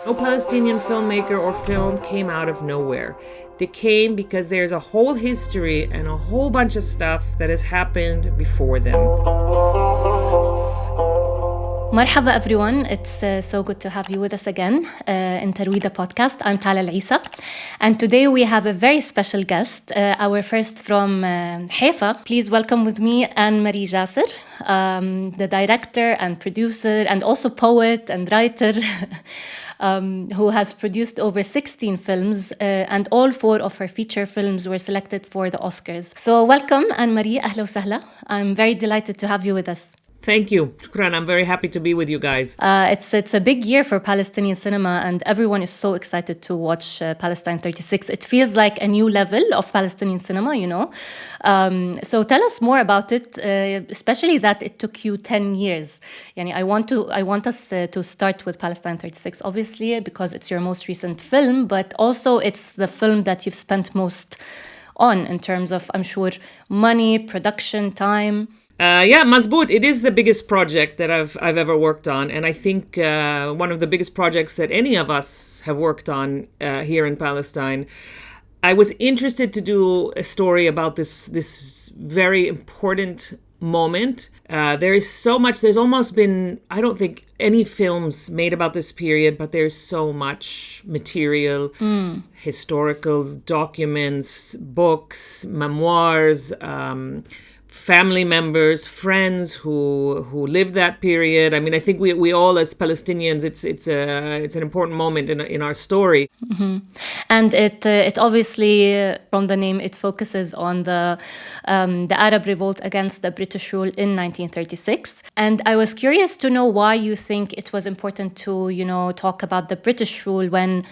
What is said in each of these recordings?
No Palestinian filmmaker or film came out of nowhere. They came because there's a whole history and a whole bunch of stuff that has happened before them. Marhaba everyone, it's so good to have you with us again in Tarwida podcast. I'm Talal Isa, and today we have a very special guest, our first from Haifa. Please welcome with me Anne-Marie Jasser, the director and producer and also poet and writer who has produced over 16 films and all 4 of her feature films were selected for the Oscars. So welcome Anne-Marie, ahla wa sahla. I'm very delighted to have you with us. Thank you. Shukran. I'm very happy to be with you guys. It's a big year for Palestinian cinema, and everyone is so excited to watch Palestine 36. It feels like a new level of Palestinian cinema, you know. So tell us more about it, especially that it took you 10 years. Yani, I want us to start with Palestine 36, obviously, because it's your most recent film, but also it's the film that you've spent most on in terms of, I'm sure, money, production, time. Mazboot, it is the biggest project that I've ever worked on, and I think one of the biggest projects that any of us have worked on here in Palestine. I was interested to do a story about this very important moment. There is so much. There's almost been, I don't think, any films made about this period, but there's so much material, historical documents, books, memoirs, family members, friends who lived that period. I mean, I think we all as Palestinians, it's an important moment in our story. Mm-hmm. And it obviously, from the name, it focuses on the Arab revolt against the British rule in 1936. And I was curious to know why you think it was important to, talk about the British rule when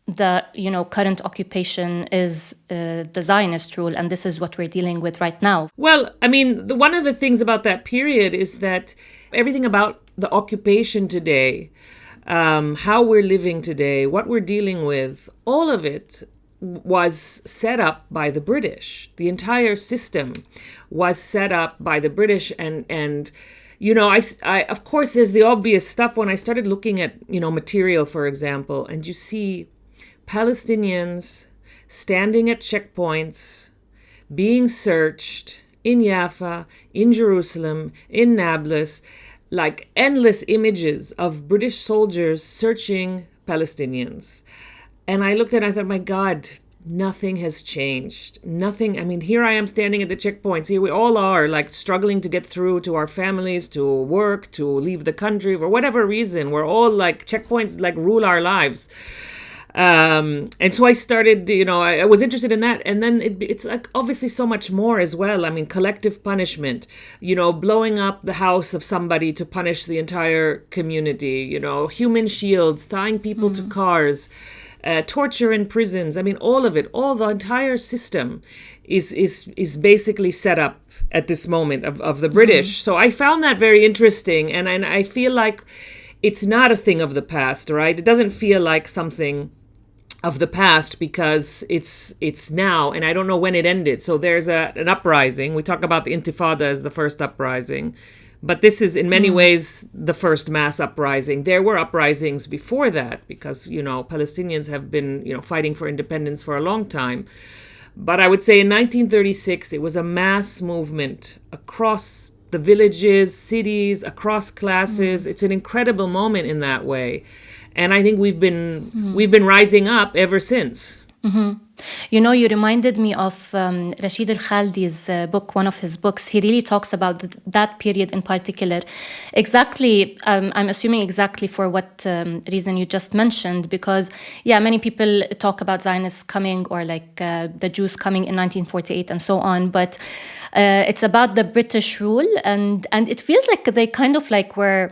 the current occupation is the Zionist rule, and this is what we're dealing with right now. Well, I mean, one of the things about that period is that everything about the occupation today, how we're living today, what we're dealing with, all of it was set up by the British. The entire system was set up by the British, and I of course, there's the obvious stuff when I started looking at material, for example, and you see Palestinians standing at checkpoints, being searched in Jaffa, in Jerusalem, in Nablus, like endless images of British soldiers searching Palestinians. And I looked at it and I thought, my God, nothing has changed. Nothing. I mean, here I am standing at the checkpoints. Here we all are, like struggling to get through to our families, to work, to leave the country, for whatever reason. We're all like, checkpoints like rule our lives. And so I started, I was interested in that. And then it's like obviously so much more as well. I mean, collective punishment, blowing up the house of somebody to punish the entire community, human shields, tying people to cars, torture in prisons. I mean, all of it, all the entire system is basically set up at this moment of the British. So I found that very interesting. And I feel like it's not a thing of the past, right? It doesn't feel like something of the past because it's now, and I don't know when it ended. So there's an uprising. We talk about the Intifada as the first uprising, but this is in many ways the first mass uprising. There were uprisings before that because, Palestinians have been, fighting for independence for a long time. But I would say in 1936, it was a mass movement across the villages, cities, across classes. It's an incredible moment in that way. And I think we've been rising up ever since. Mm-hmm. You reminded me of Rashid Al-Khaldi's book, one of his books. He really talks about that period in particular. Exactly, I'm assuming exactly for what reason you just mentioned, because, many people talk about Zionists coming or like the Jews coming in 1948 and so on, but it's about the British rule, and it feels like they kind of like were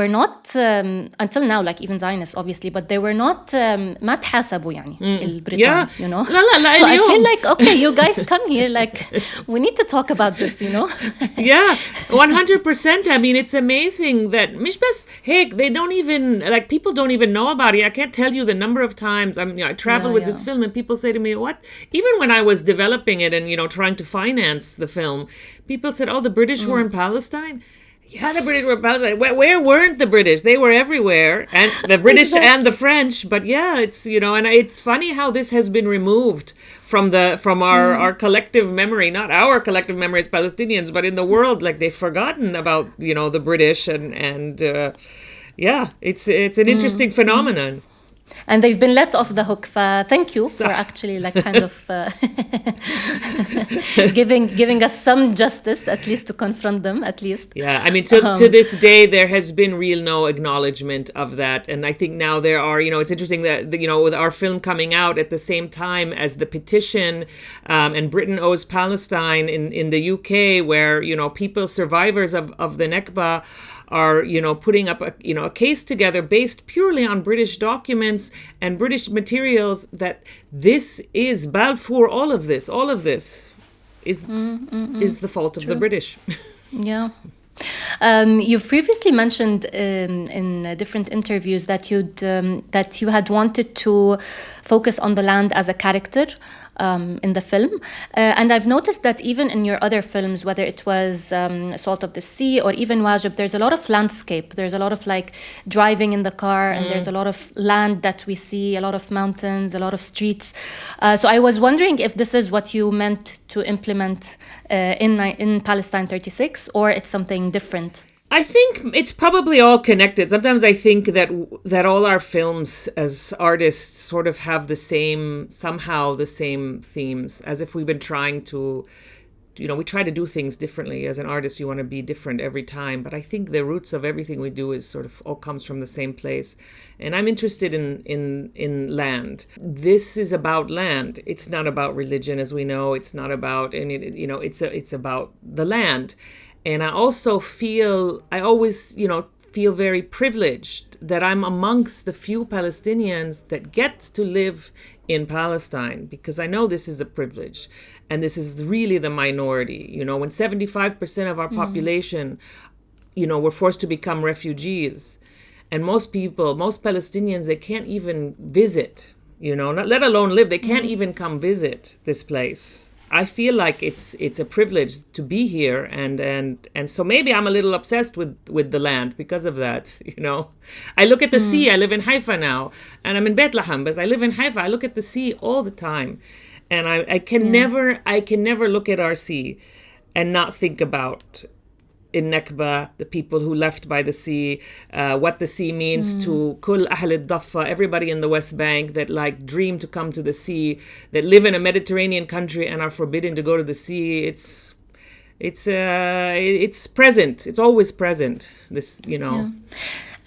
not until now, like even Zionists obviously, but they were not ما تحاسبوا يعني البريطان, لا so I feel like, okay, you guys come here, like we need to talk about this, Yeah, 100%. I mean, it's amazing that مش بس هيك, they don't even, like, people don't even know about it. I can't tell you the number of times I travel with this film and people say to me, what? Even when I was developing it and, trying to finance the film, people said, oh, the British were in Palestine? Yeah, the British were Palestine. Where weren't the British? They were everywhere, and the British and the French. But yeah, it's and it's funny how this has been removed from our collective memory, not our collective memory as Palestinians, but in the world, like they've forgotten about the British and yeah, it's an interesting phenomenon. And they've been let off the hook. Thank you for actually like kind of giving us some justice, at least to confront them, at least. Yeah, I mean, to this day, there has been real no acknowledgement of that. And I think now there are, it's interesting that, with our film coming out at the same time as the petition and Britain Owes Palestine in the UK, where, people, survivors of the Nakba, are putting up a case together based purely on British documents and British materials that this is Balfour. All of this is the fault of the British. Yeah. You've previously mentioned in different interviews that you had wanted to focus on the land as a character in the film. And I've noticed that even in your other films, whether it was Salt of the Sea or even Wajib, there's a lot of landscape. There's a lot of like driving in the car, and there's a lot of land that we see, a lot of mountains, a lot of streets. So I was wondering if this is what you meant to implement in Palestine 36, or it's something different. I think it's probably all connected. Sometimes I think that all our films as artists sort of have the same themes, as if we've been trying to, we try to do things differently. As an artist, you want to be different every time. But I think the roots of everything we do is sort of all comes from the same place. And I'm interested in land. This is about land. It's not about religion, as we know. It's not about it's about the land. And I also always feel very privileged that I'm amongst the few Palestinians that get to live in Palestine, because I know this is a privilege and this is really the minority. When 75% of our population, were forced to become refugees, and most Palestinians, they can't even visit, not let alone live. They can't even come visit this place. I feel like it's a privilege to be here, and so maybe I'm a little obsessed with the land because of that. I look at the sea. I live in Haifa now, and I'm in Bethlehem, but I live in Haifa. I look at the sea all the time, and I can never look at our sea and not think about in Nakba, the people who left by the sea, what the sea means to Kul Ahl al-Daffa, everybody in the West Bank that like dream to come to the sea, that live in a Mediterranean country and are forbidden to go to the sea. It's present. It's always present. This, Yeah.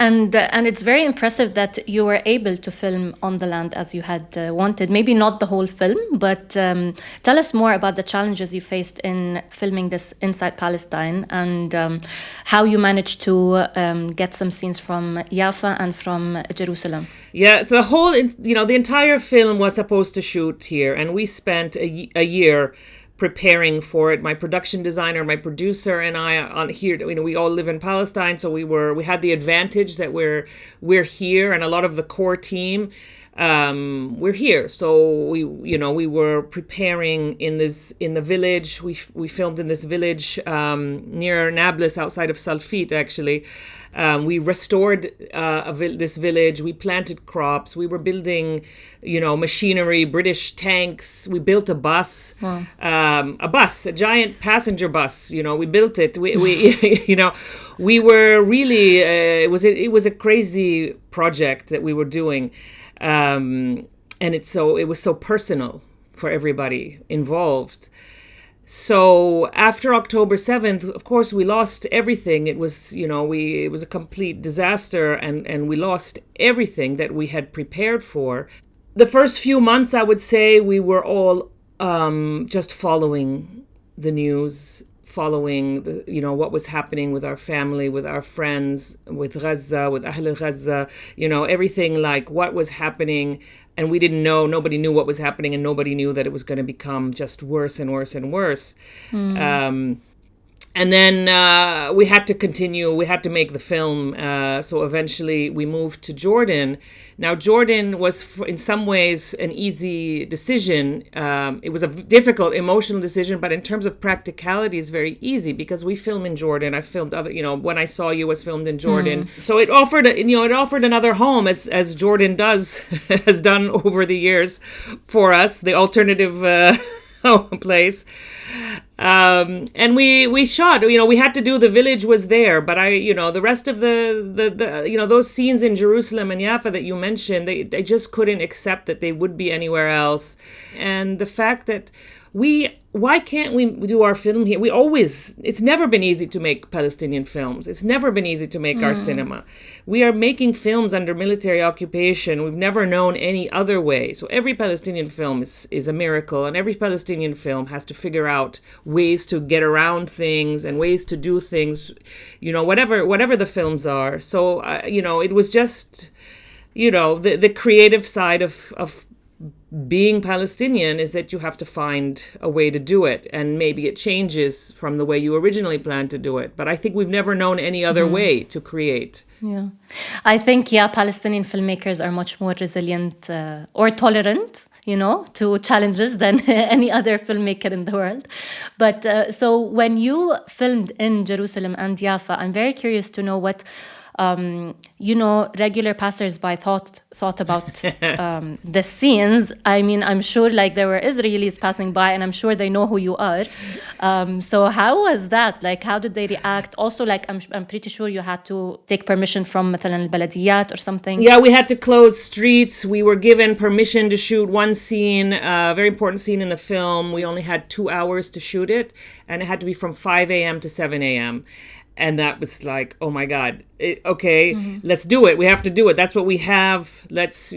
And it's very impressive that you were able to film on the land as you had wanted. Maybe not the whole film, but tell us more about the challenges you faced in filming this inside Palestine, and how you managed to get some scenes from Jaffa and from Jerusalem. Yeah, so the entire film was supposed to shoot here, and we spent a year preparing for it. My production designer, my producer, and I on here. We all live in Palestine, so we had the advantage that we're here, and a lot of the core team, we're here. So we were preparing in the village. We filmed in this village near Nablus, outside of Salfit, actually. We restored this village. We planted crops. We were building, machinery, British tanks. We built a bus, Wow. a giant passenger bus. We built it. We we were really. It was a crazy project that we were doing, and it was so personal for everybody involved. So after October 7th, of course, we lost everything. It was, it was a complete disaster, and we lost everything that we had prepared for. The first few months, I would say, we were all just following the news, following what was happening with our family, with our friends, with Gaza, with Ahl Gaza, everything, like what was happening. And we didn't know, nobody knew what was happening, and nobody knew that it was going to become just worse and worse and worse. And then we had to continue. We had to make the film. So eventually we moved to Jordan. Now, Jordan was, in some ways, an easy decision. It was a difficult emotional decision, but in terms of practicality, it's very easy because we film in Jordan. I filmed other, When I Saw You was filmed in Jordan. So it offered, it offered another home, as Jordan has done over the years for us, the alternative place. And we shot, we had to do, the village was there, but the rest of the those scenes in Jerusalem and Jaffa that you mentioned, they just couldn't accept that they would be anywhere else. And the fact that why can't we do our film here? It's never been easy to make Palestinian films. It's never been easy to make our cinema. We are making films under military occupation. We've never known any other way. So every Palestinian film is a miracle, and every Palestinian film has to figure out ways to get around things and ways to do things, whatever the films are. So, it was just, the creative side of being Palestinian is that you have to find a way to do it, and maybe it changes from the way you originally planned to do it. But I think we've never known any other way to create. Yeah, I think, Palestinian filmmakers are much more resilient or tolerant, to challenges than any other filmmaker in the world. But so when you filmed in Jerusalem and Jaffa, I'm very curious to know what regular passersby thought about the scenes. I mean, I'm sure there were Israelis passing by, and I'm sure they know who you are. So how was that? How did they react? Also, I'm pretty sure you had to take permission from مثلا البلديات or something. Yeah, we had to close streets. We were given permission to shoot one scene, a very important scene in the film. We only had 2 hours to shoot it, and it had to be from 5 a.m. to 7 a.m. And that was like, oh my God, let's do it. We have to do it. That's what we have. Let's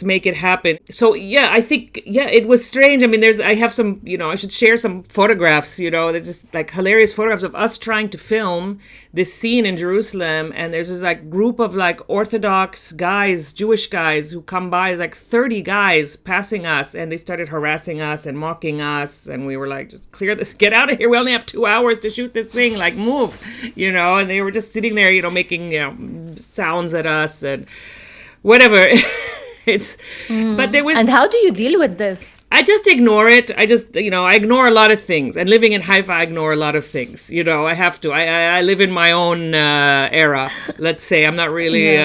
make it happen. So, I think, it was strange. I mean, I have some, I should share some photographs, there's just hilarious photographs of us trying to film this scene in Jerusalem. And there's this group of Orthodox guys, Jewish guys who come by, 30 guys passing us, and they started harassing us and mocking us. And we were just clear this, get out of here. We only have 2 hours to shoot this thing, move, and they were just sitting there, making, sounds at us and whatever. But there was. And how do you deal with this? I just ignore it. I just, I ignore a lot of things. And living in Haifa, I ignore a lot of things. I have to. I live in my own era. Let's say I'm not really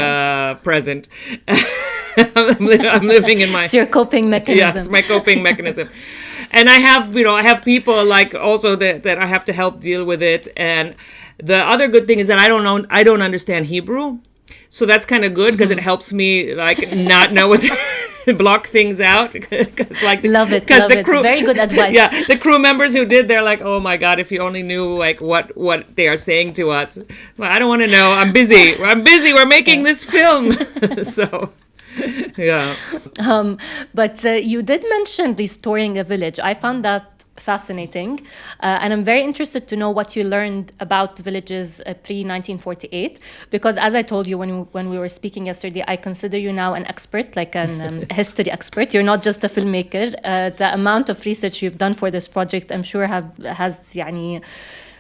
present. I'm living in my. It's your coping mechanism. Yeah, it's my coping mechanism. And I have people also that I have to help deal with it. And the other good thing is that I don't understand Hebrew. So that's kind of good because it helps me not know what to block things out. Love it. The crew, very good advice. Yeah, the crew members who did, they're like, oh my God, if you only knew what they are saying to us. Well, I don't want to know. I'm busy. We're making this film. So. Yeah. But you did mention restoring a village. I found that fascinating. And I'm very interested to know what you learned about villages pre-1948. Because as I told you when we were speaking yesterday, I consider you now an expert, an history expert. You're not just a filmmaker. The amount of research you've done for this project, I'm sure has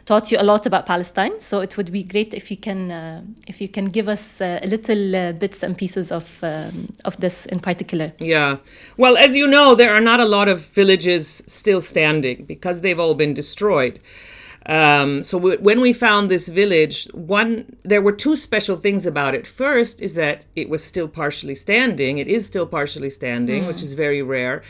taught you a lot about Palestine. So it would be great if you can give us little bits and pieces of this in particular. Yeah. Well, as you know, there are not a lot of villages still standing because they've all been destroyed. So when we found this village, there were two special things about it. First is that it was still partially standing. It is still partially standing, which is very rare.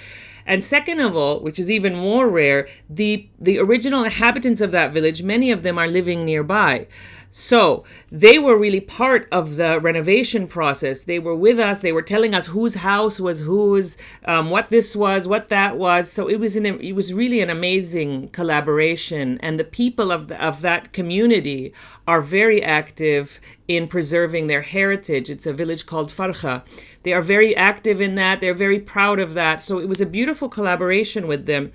And second of all, which is even more rare, the original inhabitants of that village, many of them are living nearby. So they were really part of the renovation process. They were with us. They were telling us whose house was whose, what this was, what that was. So it was really an amazing collaboration. And the people of that community are very active in preserving their heritage. It's a village called Farcha. They are very active in that. They're very proud of that. So it was a beautiful collaboration with them.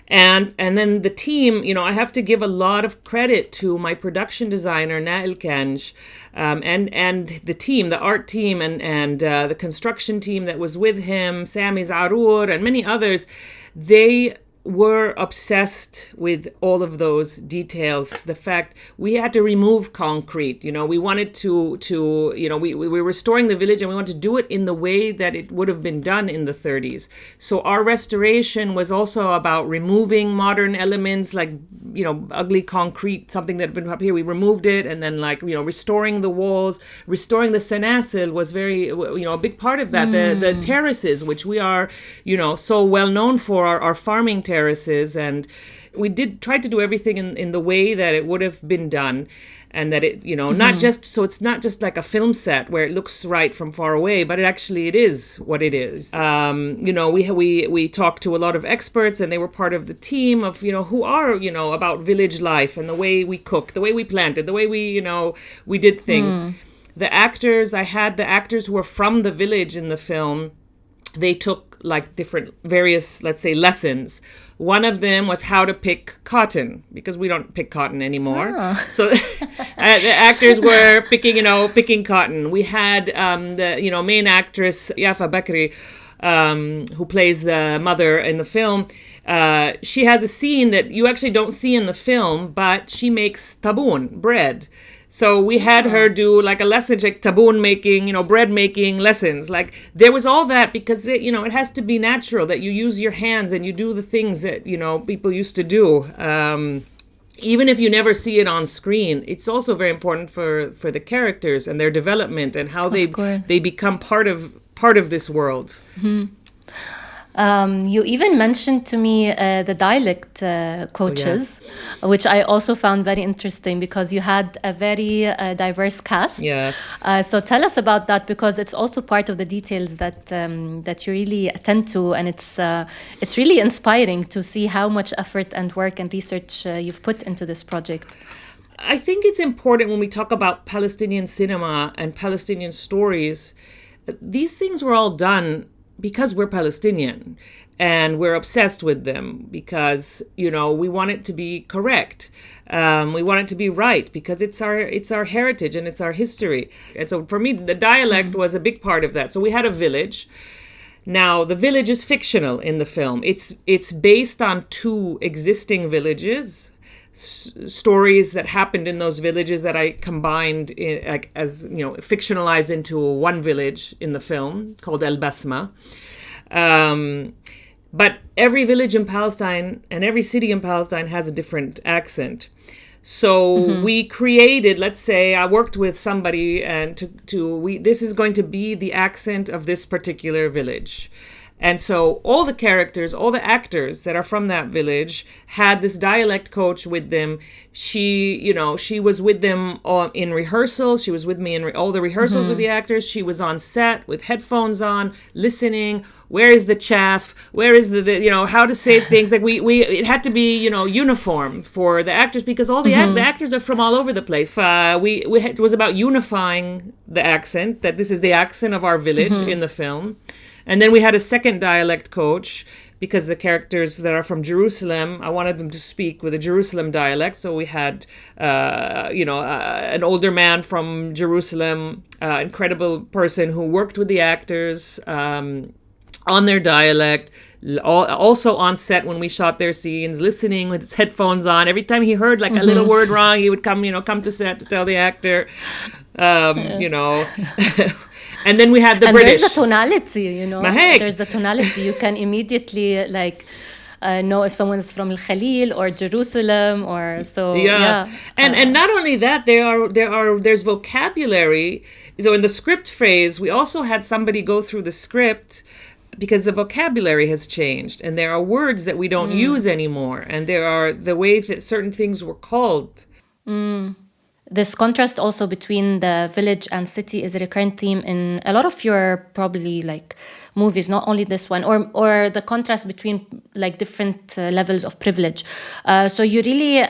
And then the team, I have to give a lot of credit to my production designer, Nail Kanj, and the team, the art team, and the construction team that was with him, Sami Zarur, and many others. They were obsessed with all of those details. The fact we had to remove concrete, we wanted to we were restoring the village, and we wanted to do it in the way that it would have been done in the 30s. So our restoration was also about removing modern elements like, ugly concrete, something that had been up here. We removed it, and then restoring the walls, restoring the senasil was very, a big part of that. The terraces, which we are, so well known for, our farming terraces, and we did try to do everything in the way that it would have been done, and that it, not just, so it's not just like a film set where it looks right from far away, but it is what it is. We talked to a lot of experts, and they were part of the team of, who are, about village life and the way we cooked, the way we planted, the way we did things. The actors who were from the village in the film. They took different various, let's say, lessons. One of them was how to pick cotton, because we don't pick cotton anymore. Oh. So the actors were picking cotton. We had the main actress Yafa Bakri, who plays the mother in the film. She has a scene that you actually don't see in the film, but she makes taboon, bread. So we had her do a lesson, like taboon making, bread making lessons. There was all that because, it has to be natural that you use your hands and you do the things that, people used to do. Even if you never see it on screen, it's also very important for the characters and their development and how they become part of this world. Mm-hmm. You even mentioned to me the dialect coaches, which I also found very interesting because you had a very diverse cast. Yeah. So tell us about that, because it's also part of the details that you really attend to, and it's really inspiring to see how much effort and work and research you've put into this project. I think it's important when we talk about Palestinian cinema and Palestinian stories, these things were all done because we're Palestinian and we're obsessed with them because, we want it to be correct. We want it to be right because it's our heritage and it's our history. And so for me, the dialect was a big part of that. So we had a village. Now, the village is fictional in the film. It's based on two existing villages, stories that happened in those villages that I combined fictionalized into one village in the film called El Basma. But every village in Palestine and every city in Palestine has a different accent. So we created, let's say I worked with somebody and this is going to be the accent of this particular village. And so all the characters, all the actors that are from that village had this dialect coach with them. She was with them in rehearsals. She was with me in all the rehearsals with the actors. She was on set with headphones on, listening. Where is the chaff? Where is the how to say things? It had to be, uniform for the actors because all the actors are from all over the place. It was about unifying the accent, that this is the accent of our village in the film. And then we had a second dialect coach because the characters that are from Jerusalem, I wanted them to speak with a Jerusalem dialect. So we had, an older man from Jerusalem, incredible person who worked with the actors on their dialect, also on set when we shot their scenes, listening with his headphones on. Every time he heard a little word wrong, he would come to set to tell the actor, And then we had the British. There's the tonality, There's the tonality. You can immediately know if someone's from Al Khalil or Jerusalem or so. Yeah. And not only that, there's vocabulary. So in the script phase, we also had somebody go through the script because the vocabulary has changed and there are words that we don't use anymore, and there are the way that certain things were called. This contrast also between the village and city is a recurrent theme in a lot of your probably movies, not only this one, or the contrast between different levels of privilege. So you really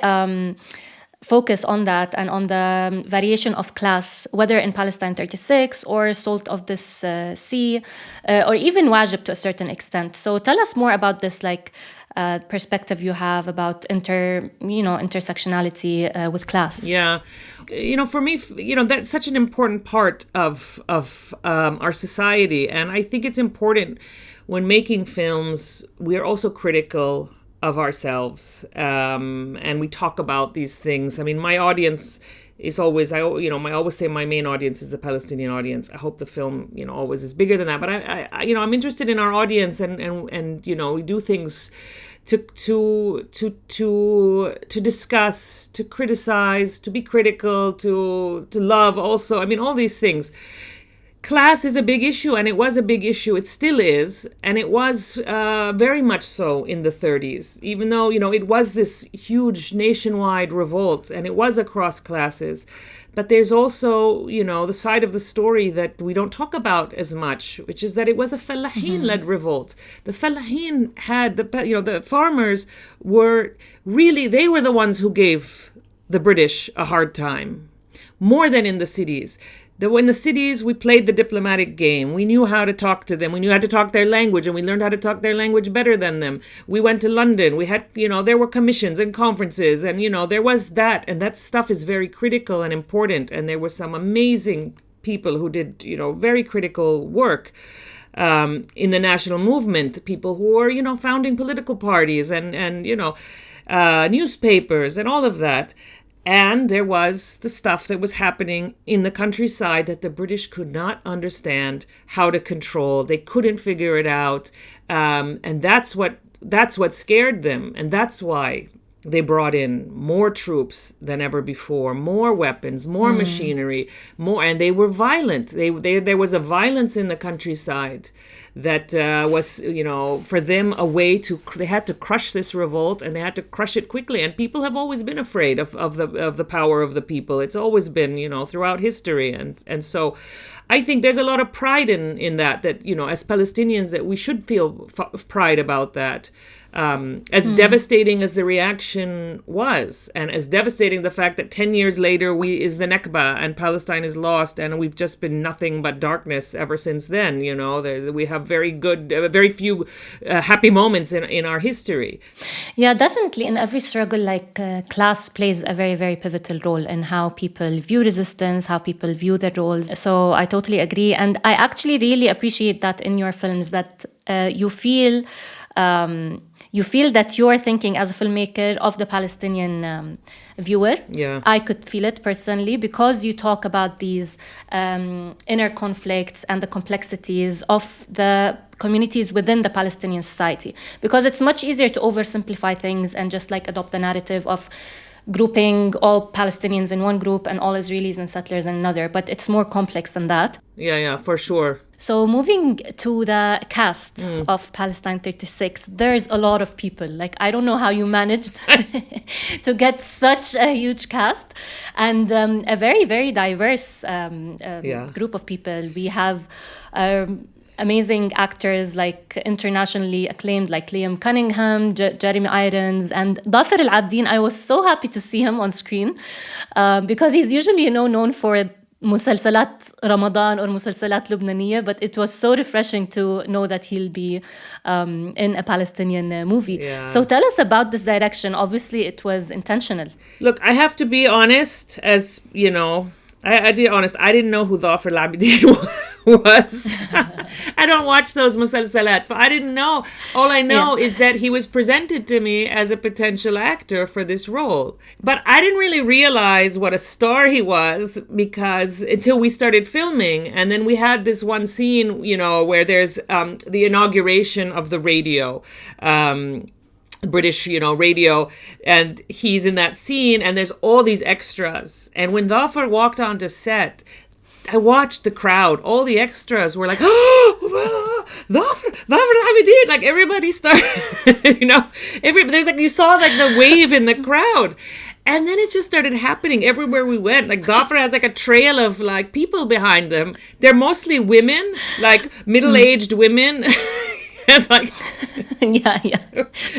focus on that and on the variation of class, whether in Palestine 36 or Salt of this Sea, or even Wajib to a certain extent. So tell us more about this perspective you have about intersectionality with class. Yeah. For me, that's such an important part of our society. And I think it's important when making films, we are also critical of ourselves, and we talk about these things. I mean, my audience is always, I always say my main audience is the Palestinian audience. I hope the film, always is bigger than that. But I'm interested in our audience, and we do things to discuss, to criticize, to be critical, to love also. I mean, all these things. Class is a big issue, and it was a big issue. It still is, and it was very much so in the 30s, even though, it was this huge nationwide revolt, and it was across classes. But there's also, the side of the story that we don't talk about as much, which is that it was a fellahin-led revolt. The fellahin had, the farmers were really, they were the ones who gave the British a hard time, more than in the cities. In the cities, we played the diplomatic game. We knew how to talk to them. We knew how to talk their language, and we learned how to talk their language better than them. We went to London. We had, there were commissions and conferences, and, there was that. And that stuff is very critical and important. And there were some amazing people who did, very critical work in the national movement. People who were, founding political parties and newspapers and all of that. And there was the stuff that was happening in the countryside that the British could not understand how to control. They couldn't figure it out. And that's what scared them. And that's why they brought in more troops than ever before, more weapons, more machinery, and they were violent. There was a violence in the countryside that was, for them a way they had to crush this revolt, and they had to crush it quickly. And people have always been afraid of the power of the people. It's always been, throughout history. And so I think there's a lot of pride in that, as Palestinians, that we should feel pride about that. As devastating as the reaction was, and as devastating the fact that 10 years later is the Nakba and Palestine is lost, and we've just been nothing but darkness ever since then. We have very few happy moments in our history. Yeah, definitely. In every struggle, class plays a very, very pivotal role in how people view resistance, how people view their roles. So I totally agree. And I actually really appreciate that in your films, that you feel that you're thinking as a filmmaker of the Palestinian viewer. Yeah. I could feel it personally because you talk about these inner conflicts and the complexities of the communities within the Palestinian society. Because it's much easier to oversimplify things and just adopt the narrative of grouping all Palestinians in one group and all Israelis and settlers in another. But it's more complex than that. Yeah, for sure. So moving to the cast of Palestine 36, there's a lot of people. I don't know how you managed to get such a huge cast and a very, very diverse group of people. We have amazing actors internationally acclaimed Liam Cunningham, Jeremy Irons, and Dhafer Al-Abdin. I was so happy to see him on screen because he's usually known for مسلسلات رمضان or مسلسلات لبنانية, but it was so refreshing to know that he'll be in a Palestinian movie. Yeah. So tell us about this direction. Obviously, it was intentional. Look, I have to be honest, as I didn't know who Dhafer Al-Abdin was. I don't watch those musalsalat, but I didn't know. All I know is that he was presented to me as a potential actor for this role. But I didn't really realize what a star he was until we started filming. And then we had this one scene, where there's the inauguration of the radio. British, radio, and he's in that scene, and there's all these extras. And when Dhafer walked onto set, I watched the crowd. All the extras were like, "Oh, Dhafer Al-Abdin!" Everybody started, there's you saw the wave in the crowd. And then it just started happening everywhere we went. Dhafer has a trail of people behind them. They're mostly women, middle-aged women. It's yeah,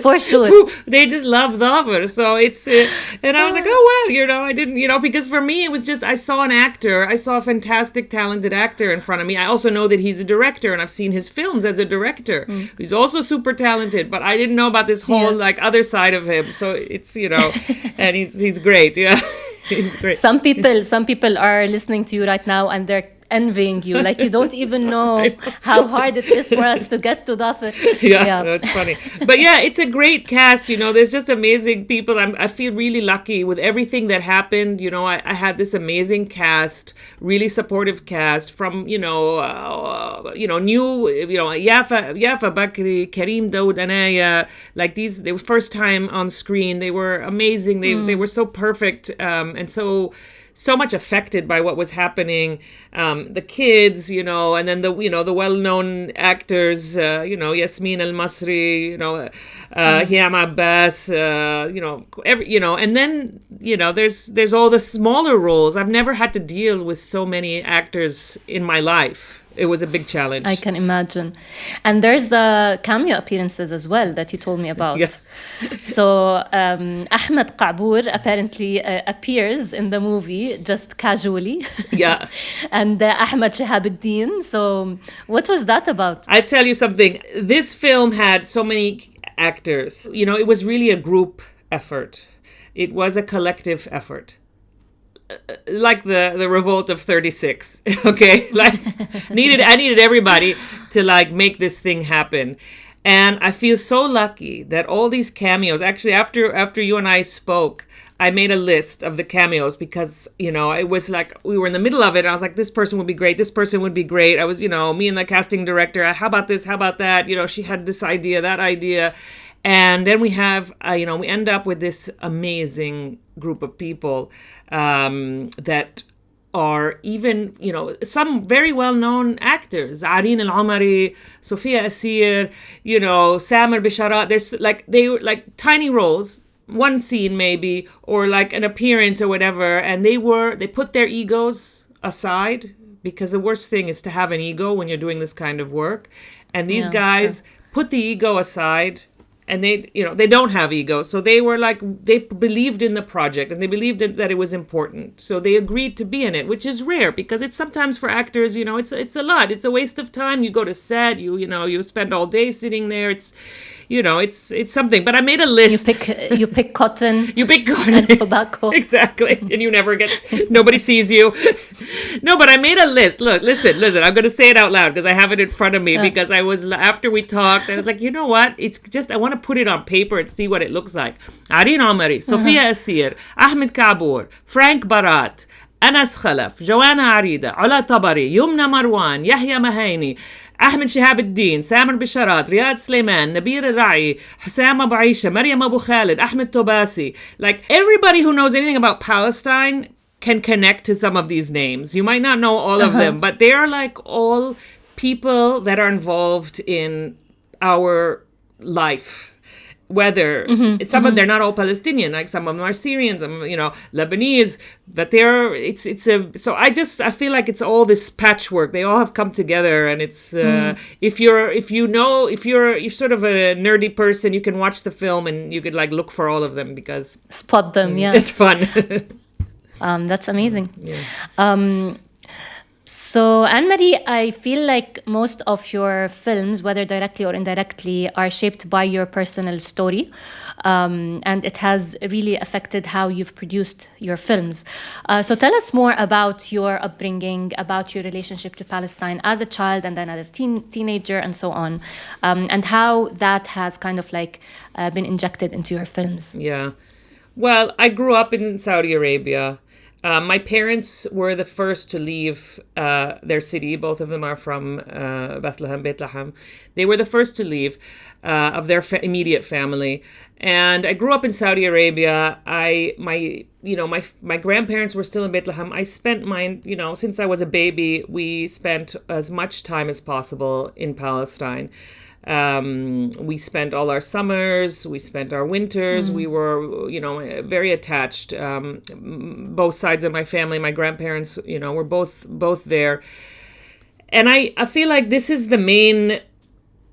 for sure. They just love Dhafer. So it's, and I was like, oh, wow, I didn't, because for me, it was just, I saw a fantastic, talented actor in front of me. I also know that he's a director, and I've seen his films as a director. He's also super talented, but I didn't know about this whole, other side of him. So it's, and he's great, yeah. He's great. Some people are listening to you right now, and they're envying you. Like, you don't even know how hard it is for us to get to Dhafar. Yeah, that's funny. But yeah, it's a great cast. There's just amazing people. I feel really lucky with everything that happened. I had this amazing cast, really supportive cast from, new, Yafa Bakri, Kareem Daoud Anaya, like they were first time on screen. They were amazing. They were so perfect, and so much affected by what was happening. The kids, and then the well-known actors, Yasmin Al-Masri, Hiam Abbas, and then, there's all the smaller roles. I've never had to deal with so many actors in my life. It was a big challenge. I can imagine. And there's the cameo appearances as well that you told me about. Yes. So Ahmed Qabour apparently appears in the movie just casually. Yeah. And Ahmed Shahabuddin. So what was that about? I tell you something. This film had so many actors. It was really a group effort. It was a collective effort. Like the revolt of 36, okay? Like I needed everybody to like make this thing happen. And I feel so lucky that all these cameos, actually after you and I spoke, I made a list of the cameos because, it was like we were in the middle of it. And I was like, this person would be great. This person would be great. I was, me and the casting director, how about this? How about that? She had this idea, that idea. And then we have, we end up with this amazing group of people that are even, some very well-known actors. Areen Al-Omari, Sophia Asir, Samer Bisharat. There's they were like tiny roles, one scene maybe, or like an appearance or whatever. And they put their egos aside, because the worst thing is to have an ego when you're doing this kind of work. And these guys put the ego aside. And they don't have ego. So they were they believed in the project and they believed that it was important. So they agreed to be in it, which is rare because it's sometimes for actors, it's a lot. It's a waste of time. You go to set, you spend all day sitting there. It's something. But I made a list. You pick cotton. You pick cotton. And tobacco. Exactly. And nobody sees you. No, but I made a list. Look, listen. I'm going to say it out loud because I have it in front of me because after we talked, I was like, you know what? I want to put it on paper and see what it looks like. Areen Omari, Sophia Asir, Ahmed Qabour, Frank Barat, Anas Khalaf, Joanna Arida, Ala Tabari, Yumna Marwan, Yahya Mahaini, Ahmed Shahabuddin, Samer Bisharat, Riyad Sleiman, Nabir Al-Ra'i, Hussam Abu Aisha, Maryam Abu Khalid, Ahmed Tobasi. Like everybody who knows anything about Palestine can connect to some of these names. You might not know all of them, but they are like all people that are involved in our life. Whether some of they're not all Palestinian, like some of them are Syrians, some Lebanese, but so I feel like it's all this patchwork. They all have come together, and it's if you're sort of a nerdy person, you can watch the film and you could like look for all of them because spot them. Yeah, it's fun. That's amazing. Yeah. So, Anne-Marie, I feel like most of your films, whether directly or indirectly, are shaped by your personal story. And it has really affected how you've produced your films. So tell us more about your upbringing, about your relationship to Palestine as a child and then as a teenager and so on, and how that has kind of been injected into your films. Yeah. Well, I grew up in Saudi Arabia. My parents were the first to leave their city. Both of them are from Bethlehem. They were the first to leave of their immediate family. And I grew up in Saudi Arabia. My grandparents were still in Bethlehem. I spent since I was a baby, we spent as much time as possible in Palestine. We spent all our summers, we spent our winters. We were, very attached. Both sides of my family, my grandparents, were both there. And I feel like this is the main,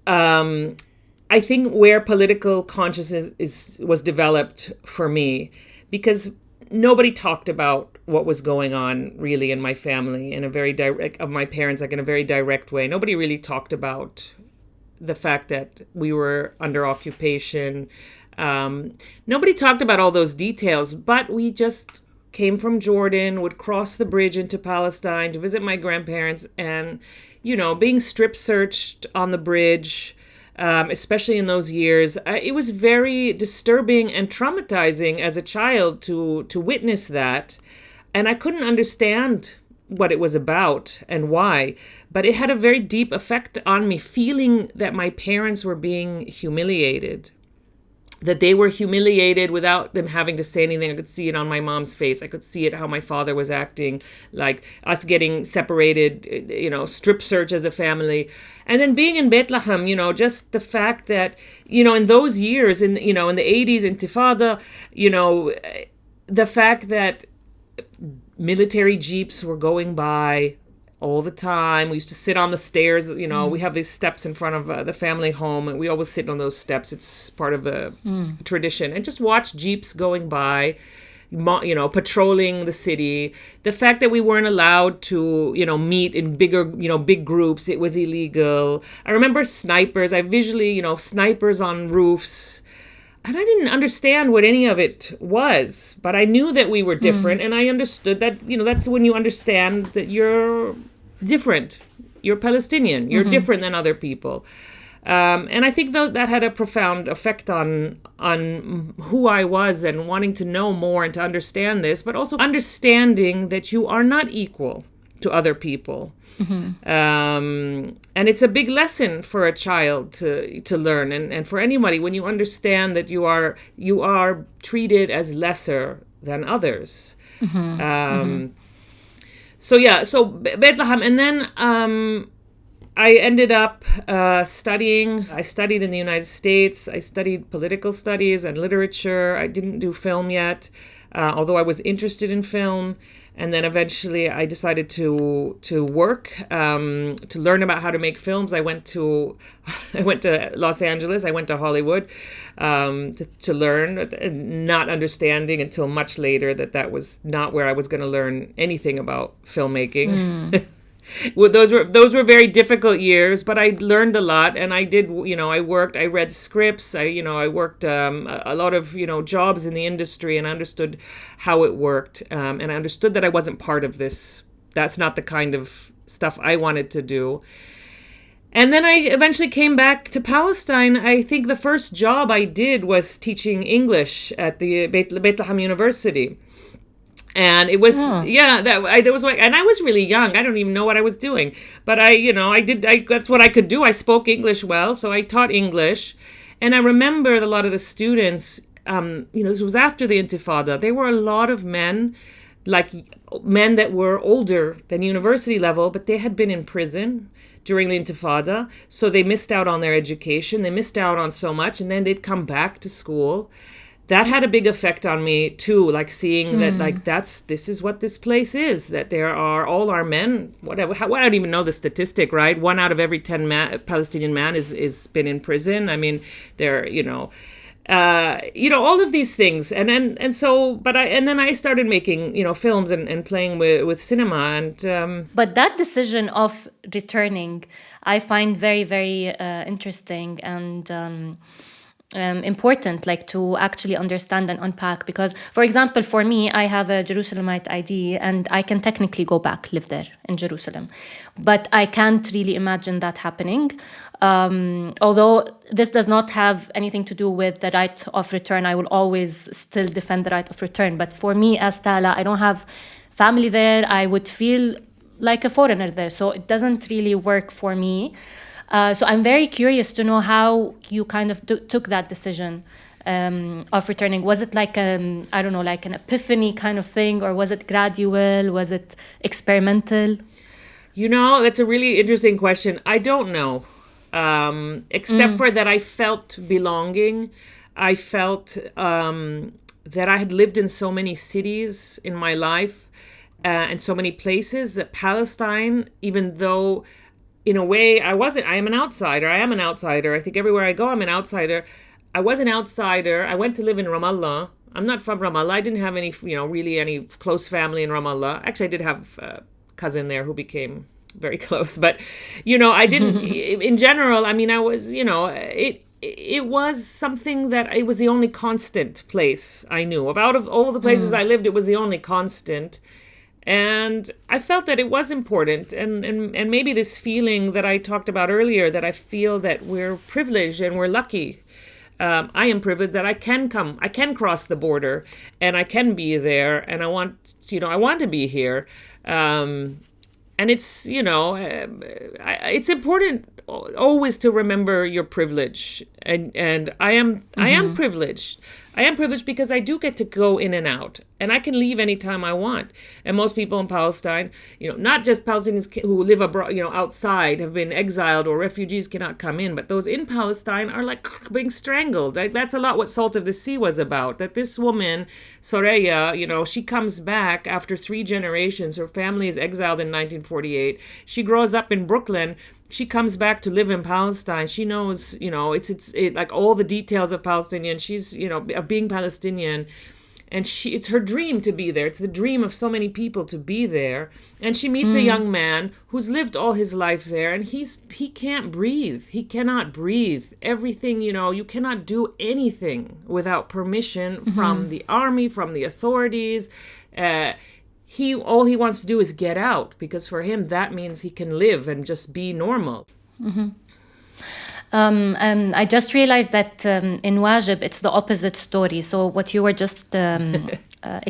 I think where political consciousness was developed for me, because nobody talked about what was going on really in my family in a very direct, of my parents, in a very direct way. Nobody really talked about the fact that we were under occupation. Nobody talked about all those details, but we just came from Jordan, would cross the bridge into Palestine to visit my grandparents, and, being strip searched on the bridge, especially in those years, it was very disturbing and traumatizing as a child to witness that. And I couldn't understand what it was about and why, but it had a very deep effect on me, feeling that my parents were being humiliated, that they were humiliated without them having to say anything. I could see it on my mom's face. I could see it how my father was acting, like us getting separated, strip search as a family. And then being in Bethlehem, just the fact that, in those years, in the 80s, Intifada, the fact that military jeeps were going by all the time. We used to sit on the stairs. We have these steps in front of the family home, and we always sit on those steps. It's part of a tradition. And just watch jeeps going by, patrolling the city. The fact that we weren't allowed to, meet in big groups. It was illegal. I remember snipers. I visually, snipers on roofs. And I didn't understand what any of it was, but I knew that we were different, and I understood that, that's when you understand that you're different. You're Palestinian. You're different than other people. And I think that had a profound effect on who I was and wanting to know more and to understand this, but also understanding that you are not equal to other people. And it's a big lesson for a child to learn, and for anybody, when you understand that you are treated as lesser than others. So Bethlehem, and then I ended up studying. I studied in the United States. I studied political studies and literature. I didn't do film yet, although I was interested in film. And then eventually I decided to work, to learn about how to make films. I went to Los Angeles. I went to Hollywood to learn, not understanding until much later that was not where I was going to learn anything about filmmaking. Well, those were very difficult years, but I learned a lot, and I did, I worked, I read scripts, I worked a lot of, jobs in the industry, and I understood how it worked, and I understood that I wasn't part of this. That's not the kind of stuff I wanted to do. And then I eventually came back to Palestine. I think the first job I did was teaching English at the Bethlehem University. And it was, that was like, and I was really young. I don't even know what I was doing, but that's what I could do. I spoke English well, so I taught English. And I remember a lot of the students, this was after the Intifada. There were a lot of men, like men that were older than university level, but they had been in prison during the Intifada. So they missed out on their education. They missed out on so much. And then they'd come back to school. That had a big effect on me too, like seeing that, like, this is what this place is, that there are all our men, whatever, I don't even know the statistic, right? 1 out of every 10 Palestinian man is been in prison. I mean, they're, all of these things. And then I started making, films and playing with cinema. And But that decision of returning, I find very, very interesting and important, like to actually understand and unpack. Because, for example, for me, I have a Jerusalemite ID, and I can technically go back, live there in Jerusalem, but I can't really imagine that happening. Although this does not have anything to do with the right of return, I will always still defend the right of return. But for me, as Tala, I don't have family there. I would feel like a foreigner there, so it doesn't really work for me. So I'm very curious to know how you kind of took that decision of returning. Was it like like an epiphany kind of thing, or was it gradual? Was it experimental? That's a really interesting question. I don't know, except for that I felt belonging. I felt that I had lived in so many cities in my life and so many places that Palestine, even though in a way, I am an outsider. I am an outsider. I think everywhere I go, I'm an outsider. I was an outsider. I went to live in Ramallah. I'm not from Ramallah. I didn't have any, really any close family in Ramallah. Actually, I did have a cousin there who became very close. But, I didn't, in general, I mean, I was, it was something that it was the only constant place I knew of. Out of all the places I lived, it was the only constant. And I felt that it was important. And maybe this feeling that I talked about earlier, that I feel that we're privileged and we're lucky. I am privileged that I can cross the border and I can be there, and I want to be here. And it's, it's important always to remember your privilege. And I am privileged. I am privileged because I do get to go in and out, and I can leave anytime I want. And most people in Palestine, not just Palestinians who live abroad, outside, have been exiled, or refugees cannot come in, but those in Palestine are like being strangled. That's a lot what Salt of the Sea was about. That this woman, Soraya, she comes back after 3 generations. Her family is exiled in 1948. She grows up in Brooklyn. She comes back to live in Palestine. She knows, it's like all the details of Palestinian. She's, of being Palestinian. And it's her dream to be there. It's the dream of so many people to be there. And she meets a young man who's lived all his life there, and he can't breathe. He cannot breathe. Everything, you cannot do anything without permission from the army, from the authorities. All he wants to do is get out, because for him that means he can live and just be normal. I just realized that in Wajib it's the opposite story. So what you were just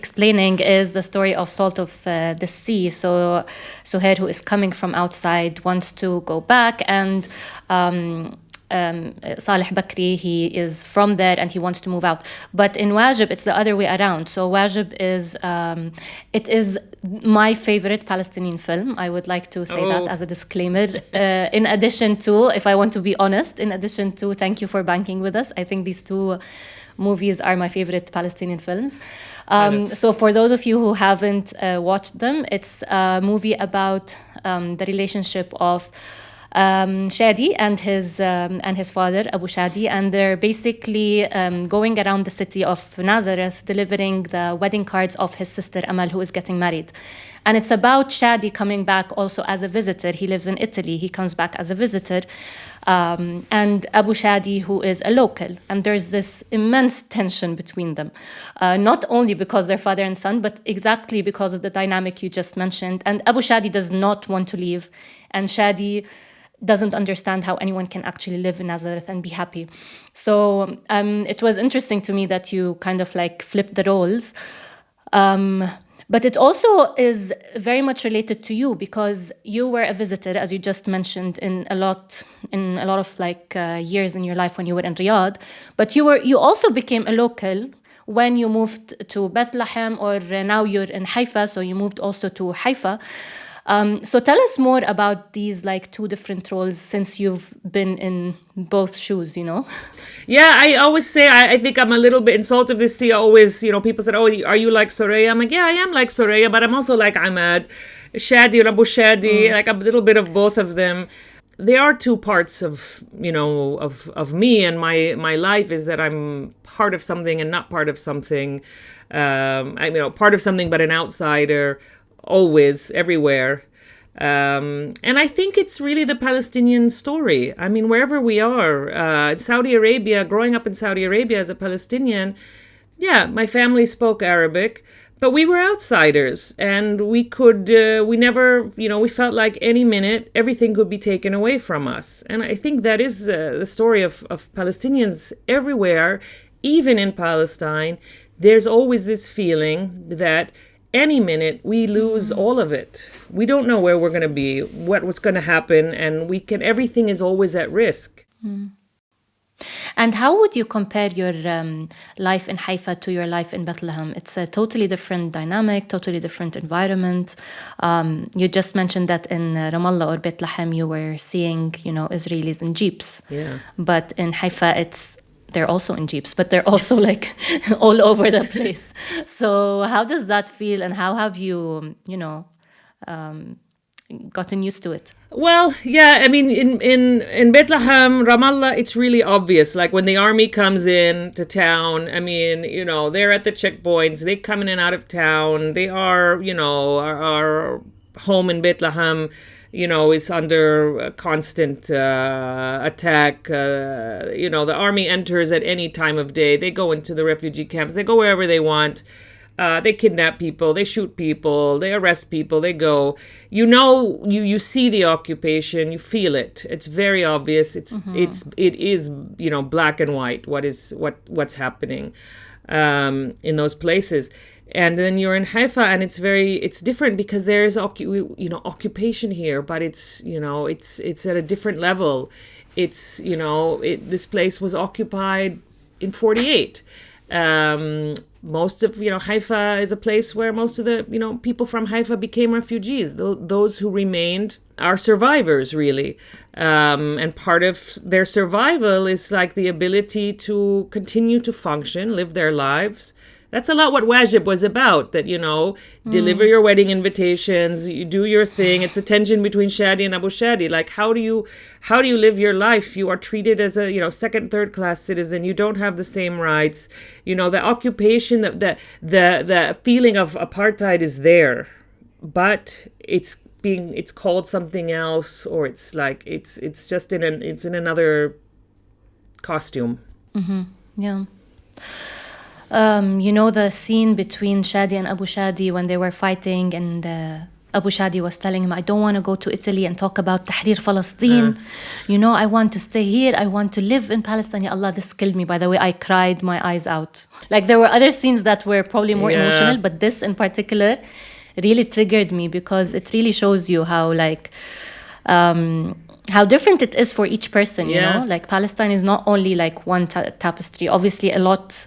explaining is the story of Salt of the Sea. So Suhair, who is coming from outside, wants to go back, and Saleh Bakri, he is from there and he wants to move out. But in Wajib, it's the other way around. So Wajib is, it is my favorite Palestinian film. I would like to say that as a disclaimer. In addition to, if I want to be honest, thank you for banking with us. I think these 2 movies are my favorite Palestinian films. So for those of you who haven't watched them, it's a movie about the relationship of Shadi and his father Abu Shadi, and they're basically going around the city of Nazareth delivering the wedding cards of his sister Amal, who is getting married. And it's about Shadi coming back also as a visitor. He lives in Italy. He comes back as a visitor. And Abu Shadi, who is a local. And there's this immense tension between them. Not only because they're father and son, but exactly because of the dynamic you just mentioned. And Abu Shadi does not want to leave. And Shadi doesn't understand how anyone can actually live in Nazareth and be happy. So it was interesting to me that you kind of like flipped the roles. But it also is very much related to you, because you were a visitor, as you just mentioned, in a lot of like years in your life when you were in Riyadh. But you also became a local when you moved to Bethlehem, or now you're in Haifa, so you moved also to Haifa. So tell us more about these like 2 different roles, since you've been in both shoes, Yeah, I always say, I think I'm a little bit in Salt of the Sea. Always, people said, are you like Soraya? I'm like, yeah, I am like Soraya, but I'm also like Ahmed, Shadi, Abu Shadi, like a little bit of both of them. There are 2 parts of, of me and my life, is that I'm part of something and not part of something. Part of something, but an outsider. Always, everywhere. And I think it's really the Palestinian story. I mean, wherever we are, Saudi Arabia, growing up in Saudi Arabia as a Palestinian, yeah, my family spoke Arabic, but we were outsiders, and we never, we felt like any minute everything could be taken away from us. And I think that is the story of Palestinians everywhere, even in Palestine. There's always this feeling that any minute we lose all of it. We don't know where we're going to be, what's going to happen, and everything is always at risk. And how would you compare your life in Haifa to your life in Bethlehem? It's a totally different dynamic, totally different environment. You just mentioned that in Ramallah or Bethlehem you were seeing, Israelis in jeeps. Yeah. But in Haifa they're also in jeeps, but they're also like all over the place. So how does that feel, and how have you, gotten used to it? Well, yeah, I mean, in Bethlehem, Ramallah, it's really obvious. Like when the army comes in to town, I mean, they're at the checkpoints, they come in and out of town. They are, our home in Bethlehem. is under constant attack. The army enters at any time of day. They go into the refugee camps. They go wherever they want. They kidnap people. They shoot people. They arrest people. They go. You see the occupation. You feel it. It's very obvious. It is black and white. What's happening in those places. And then you're in Haifa, and it's different because there is occupation here, but it's at a different level. This place was occupied in 1948. Most of Haifa is a place where most of the people from Haifa became refugees. Those who remained are survivors, really, and part of their survival is like the ability to continue to function, live their lives. That's a lot what Wajib was about, that, deliver your wedding invitations, you do your thing. It's a tension between Shadi and Abu Shadi. Like, how do you live your life? You are treated as a, second, third class citizen. You don't have the same rights. The occupation, the feeling of apartheid is there, but it's called something else, or it's like, it's just it's in another costume. Mm-hmm. Yeah. The scene between Shadi and Abu Shadi when they were fighting, and Abu Shadi was telling him, I don't want to go to Italy and talk about Tahrir Palestine. I want to stay here. I want to live in Palestine. Ya Allah, this killed me. By the way, I cried my eyes out. Like, there were other scenes that were probably more emotional, but this in particular really triggered me because it really shows you how, like, how different it is for each person, Like, Palestine is not only like one tapestry. Obviously, a lot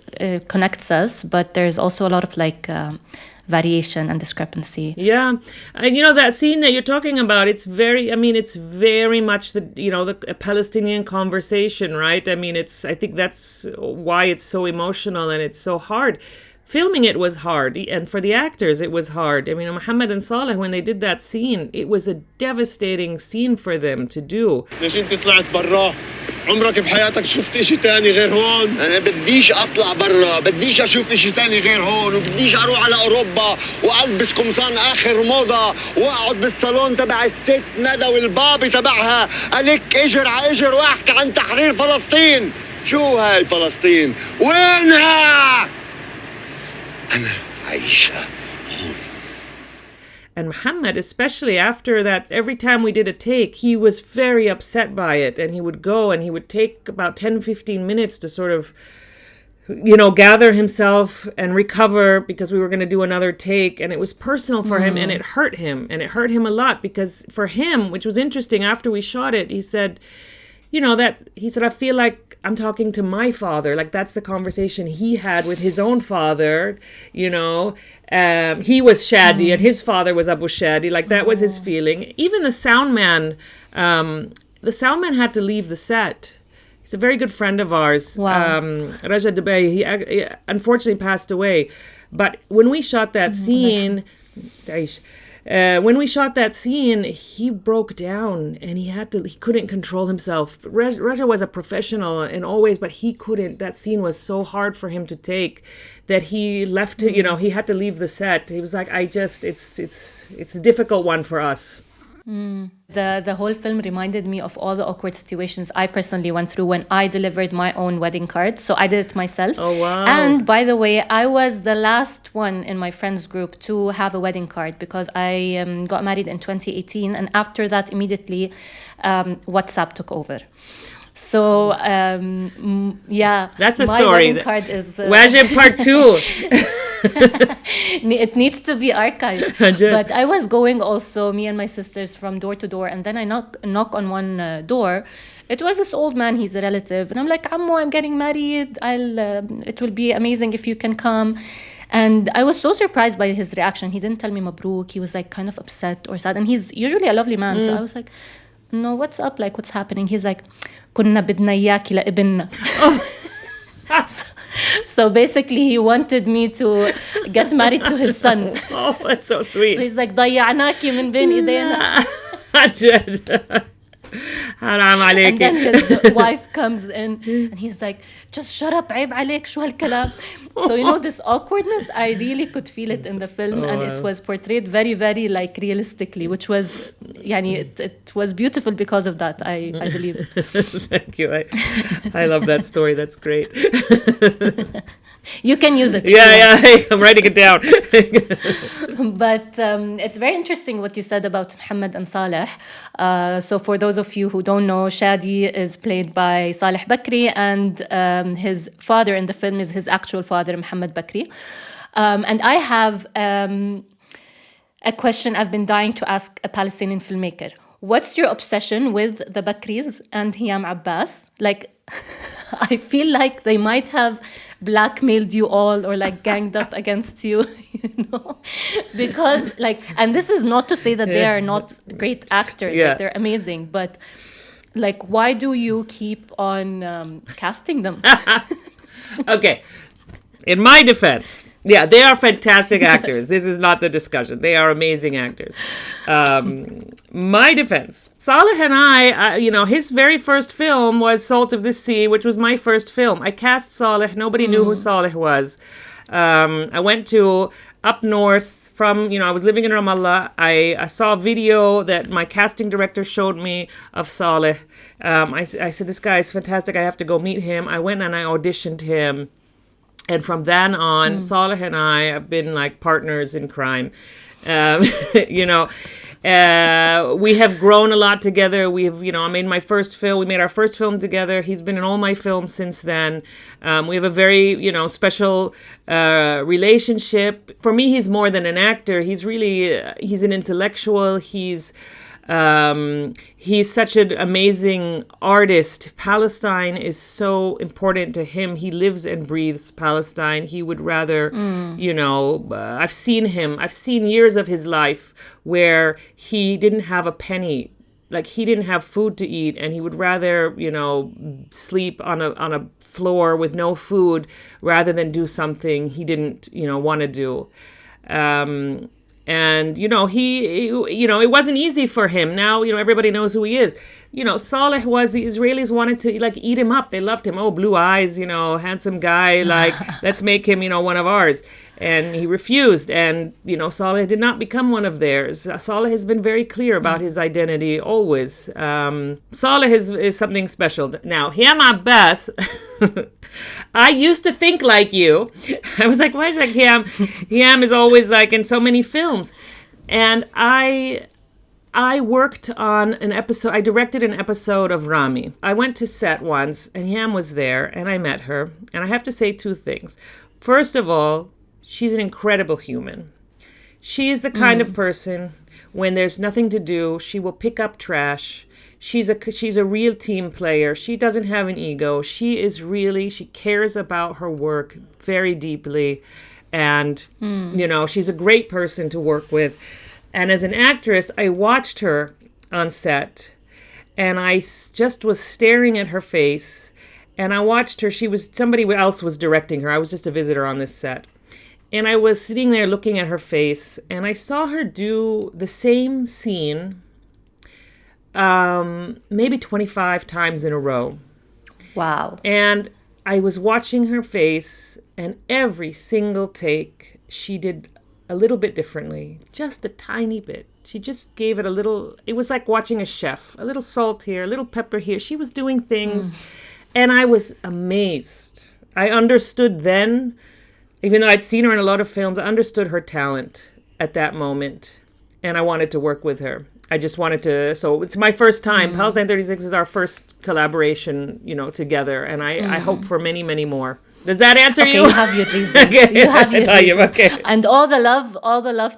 connects us, but there's also a lot of like variation and discrepancy. Yeah. That scene that you're talking about, it's very much the Palestinian conversation, right? I think that's why it's so emotional and it's so hard. Filming it was hard, and for the actors it was hard. Mohammed and Saleh, when they did that scene, it was a devastating scene for them to do. ليش انت طلعت برا؟ عمرك بحياتك شفت اشي تاني غير هون؟ انا بديش اطلع برا، بديش اشوف اشي تاني غير هون، وبديش اروح على اوروبا والبس قمصان اخر موضة واقعد بالصالون تبع الست ندى والبابي تبعها الك اجر على اجر واحكي عن تحرير فلسطين. شو هاي فلسطين؟ وينها؟ أنا عايشة هون. And Muhammad, especially after that, every time we did a take, he was very upset by it. And he would go and he would take about 10-15 minutes to sort of, gather himself and recover, because we were going to do another take. And it was personal for him, and it hurt him. And it hurt him a lot, because for him, which was interesting, after we shot it, he said, I feel like I'm talking to my father. Like, that's the conversation he had with his own father. He was Shadi and his father was Abu Shadi. Like, that was his feeling. Even the sound man had to leave the set. He's a very good friend of ours. Wow. Raja Dubai, he unfortunately passed away. But when we shot that scene, he broke down, and he couldn't control himself. Raja was a professional in all ways, but he couldn't. That scene was so hard for him to take that he left, he had to leave the set. He was like, it's a difficult one for us. The whole film reminded me of all the awkward situations I personally went through when I delivered my own wedding card. So I did it myself. Oh, wow. And by the way, I was the last one in my friends group to have a wedding card, because I got married in 2018. And after that, immediately, WhatsApp took over. So, That's a my story. Wedding card is... Wajib Part 2. It needs to be archived. But I was going also, me and my sisters, from door to door, and then I knock on one door. It was this old man. He's a relative, and I'm like, Ammo, I'm getting married. It will be amazing if you can come. And I was so surprised by his reaction. He didn't tell me Mabruk. He was like kind of upset or sad, and he's usually a lovely man. So I was like, no, what's up? Like, what's happening? He's like, كنا بدنا إياكي لابننا. So basically, he wanted me to get married to his son. Oh, that's so sweet. So he's like, ضيعناكي من بين إيدينا. حرام And then عليكي. his wife comes in and he's like, just shut up, عيب عليك شو هالكلام. So this awkwardness, I really could feel it in the film, and it was portrayed very, very like realistically, which was it was beautiful because of that, I believe. Thank you. I love that story. That's great. You can use it. Yeah. Hey, I'm writing it down. But it's very interesting what you said about Muhammad and Saleh. So for those of you who don't know, Shadi is played by Saleh Bakri, and his father in the film is his actual father, Muhammad Bakri. And I have a question I've been dying to ask a Palestinian filmmaker. What's your obsession with the Bakris and Hiyam Abbas? Like, I feel like they might have blackmailed you all or like ganged up against you, because and this is not to say that they are not great actors, like they're amazing, but like, why do you keep on casting them? Okay. In my defense, they are fantastic actors. This is not the discussion. They are amazing actors. My defense, Saleh and I, his very first film was Salt of the Sea, which was my first film. I cast Saleh. Nobody knew who Saleh was. I went to up north from, I was living in Ramallah. I saw a video that my casting director showed me of Saleh. I said, this guy is fantastic. I have to go meet him. I went and I auditioned him. And from then on, Saleh and I have been like partners in crime. We have grown a lot together. I made my first film. We made our first film together. He's been in all my films since then. We have a very, special relationship. For me, he's more than an actor. He's really, he's an intellectual. He's such an amazing artist. Palestine is so important to him. He lives and breathes Palestine. He would rather, I've seen years of his life where he didn't have a penny. Like, he didn't have food to eat, and he would rather, sleep on a floor with no food rather than do something he didn't, want to do. And, it wasn't easy for him. Now, everybody knows who he is. Saleh was, the Israelis wanted to, eat him up. They loved him. Oh, blue eyes, handsome guy. Let's make him, one of ours. And he refused. And, Saleh did not become one of theirs. Saleh has been very clear about his identity always. Saleh is something special. Now, Hiyam Abbas, I used to think like you. I was like, why is that Hiyam? Hiyam is always in so many films. And I worked on an episode. I directed an episode of Rami. I went to set once, and Hiyam was there, and I met her. And I have to say two things. First of all, she's an incredible human. She is the kind of person, when there's nothing to do, she will pick up trash. She's a real team player. She doesn't have an ego. She cares about her work very deeply. And, she's a great person to work with. And as an actress, I watched her on set, and I just was staring at her face. And I watched her. Somebody else was directing her. I was just a visitor on this set. And I was sitting there looking at her face, and I saw her do the same scene maybe 25 times in a row. Wow. And I was watching her face, and every single take, she did a little bit differently, just a tiny bit. She just gave it a little, it was like watching a chef, a little salt here, a little pepper here. She was doing things, and I was amazed. I understood then, even though I'd seen her in a lot of films, I understood her talent at that moment, and I wanted to work with her. I just wanted to, so it's my first time. Palestine 36 is our first collaboration, together, and I hope for many, many more. Does that answer you? You have your reasons. Okay. You have your reasons. Okay. And all the love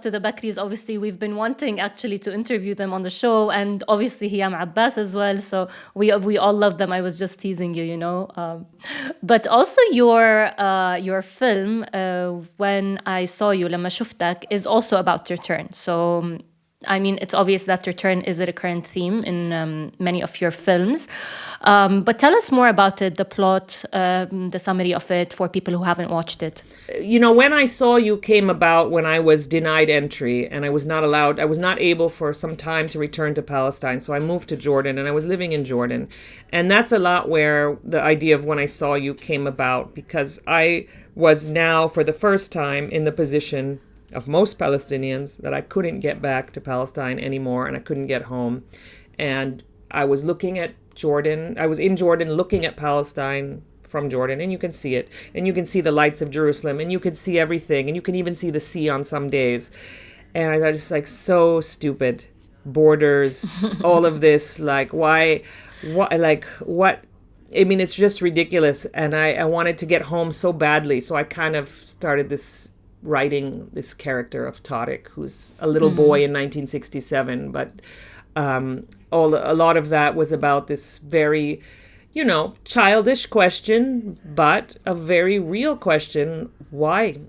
to the Bakris. Obviously, we've been wanting actually to interview them on the show, and obviously Hiyam Abbas as well. So we all love them. I was just teasing you, But also your film, When I Saw You, لما شفتك, is also about your turn. So I mean, it's obvious that return is a recurrent theme in many of your films. But tell us more about it, the plot, the summary of it for people who haven't watched it. When I Saw You came about when I was denied entry and I was not able for some time to return to Palestine. So I moved to Jordan and I was living in Jordan. And that's a lot where the idea of When I Saw You came about, because I was now for the first time in the position of most Palestinians that I couldn't get back to Palestine anymore and I couldn't get home. And I was looking at Jordan. I was in Jordan looking at Palestine from Jordan, and you can see it. And you can see the lights of Jerusalem, and you can see everything, and you can even see the sea on some days. And I was just like, so stupid. Borders, all of this, like, why, what? I mean, it's just ridiculous. And I wanted to get home so badly. So I kind of started writing this character of Tariq, who's a little boy in 1967, but a lot of that was about this very, childish question, but a very real question. Why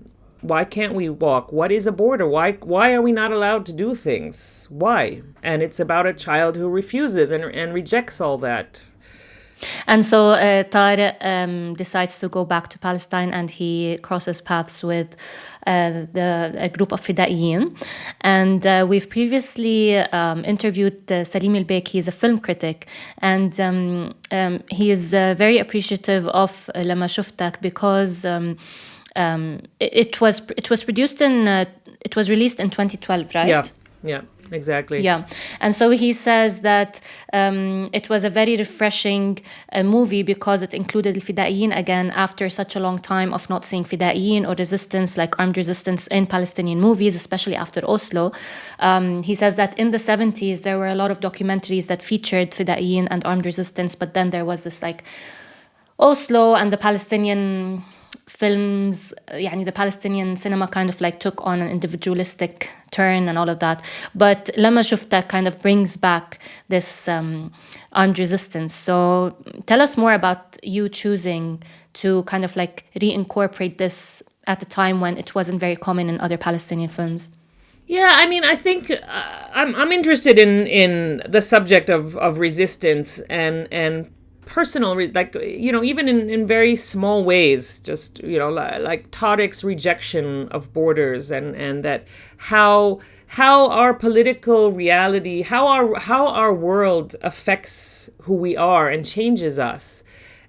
can't we walk? What is a border? Why are we not allowed to do things? Why? And it's about a child who refuses and rejects all that. And so Tariq decides to go back to Palestine, and he crosses paths with a group of Fidaiyin. And we've previously interviewed Salim El-Beik. He's a film critic, and he is very appreciative of Lama Shuftak because it was released in 2012, right? Yeah, exactly. Yeah. And so he says that it was a very refreshing movie because it included Fidaiyin again after such a long time of not seeing Fidaiyin or resistance, like armed resistance in Palestinian movies, especially after Oslo. He says that in the 70s, there were a lot of documentaries that featured Fidaiyin and armed resistance, but then there was this like Oslo and the Palestinian films, the Palestinian cinema kind of like took on an individualistic turn and all of that. But Lama Shuftak kind of brings back this armed resistance. So tell us more about you choosing to kind of like reincorporate this at a time when it wasn't very common in other Palestinian films. Yeah, I mean, I think I'm interested in the subject of resistance and personal, like, even in very small ways, just, like Tariq's rejection of borders and that how our political reality, how our world affects who we are and changes us.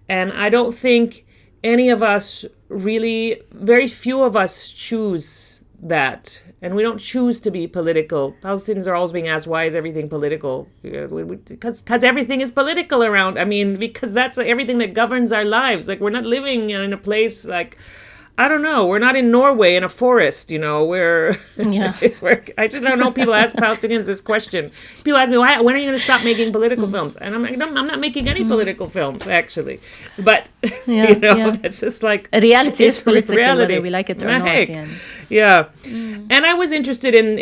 And I don't think any of us really, very few of us choose that. And we don't choose to be political. Palestinians are always being asked, why is everything political? Because everything is political around. I mean, because that's everything that governs our lives. Like, we're not living in a place like, I don't know, we're not in Norway in a forest, we're, I just don't know, people ask Palestinians this question. People ask me, when are you going to stop making political films? And I'm like, I'm not making any political films, actually. But, that's just like... Reality is political, reality. Whether we like it or not. Yeah. And I was interested in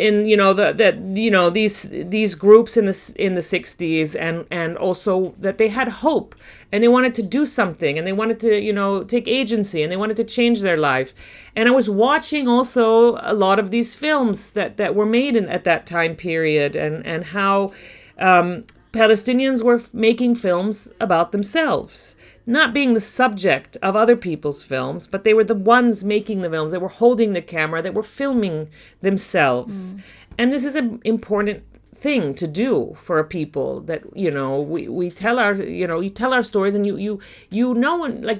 these groups in the 60s and also that they had hope and they wanted to do something and they wanted to, take agency and they wanted to change their life. And I was watching also a lot of these films that were made at that time period and how Palestinians were making films about themselves. Not being the subject of other people's films, but they were the ones making the films. They were holding the camera. They were filming themselves. And this is an important thing to do for a people that, we tell our, you tell our stories and you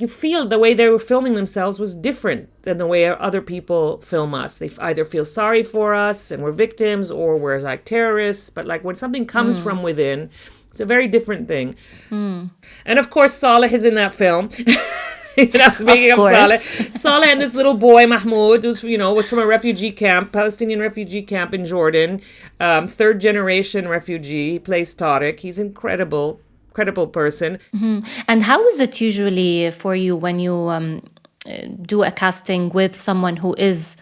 feel the way they were filming themselves was different than the way other people film us. They either feel sorry for us and we're victims or we're like terrorists. But like when something comes from within, it's a very different thing. And of course, Saleh is in that film. Speaking of Saleh. Saleh and this little boy, Mahmoud, who's, was from a refugee camp, Palestinian refugee camp in Jordan, third generation refugee. He plays Tariq. He's incredible person. Mm-hmm. And how is it usually for you when you do a casting with someone who is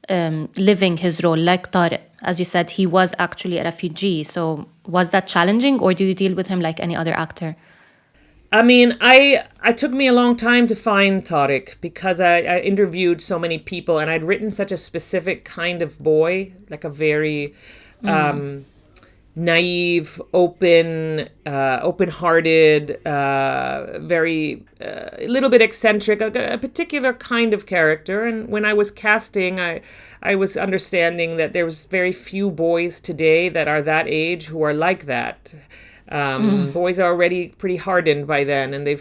living his role, like Tariq? As you said, he was actually a refugee. So was that challenging, or do you deal with him like any other actor? I mean, I took me a long time to find Tariq because I interviewed so many people and I'd written such a specific kind of boy, like a very naive, open-hearted, very a little bit eccentric, a particular kind of character. And when I was casting, I was understanding that there was very few boys today that are that age who are like that. Boys are already pretty hardened by then, and they're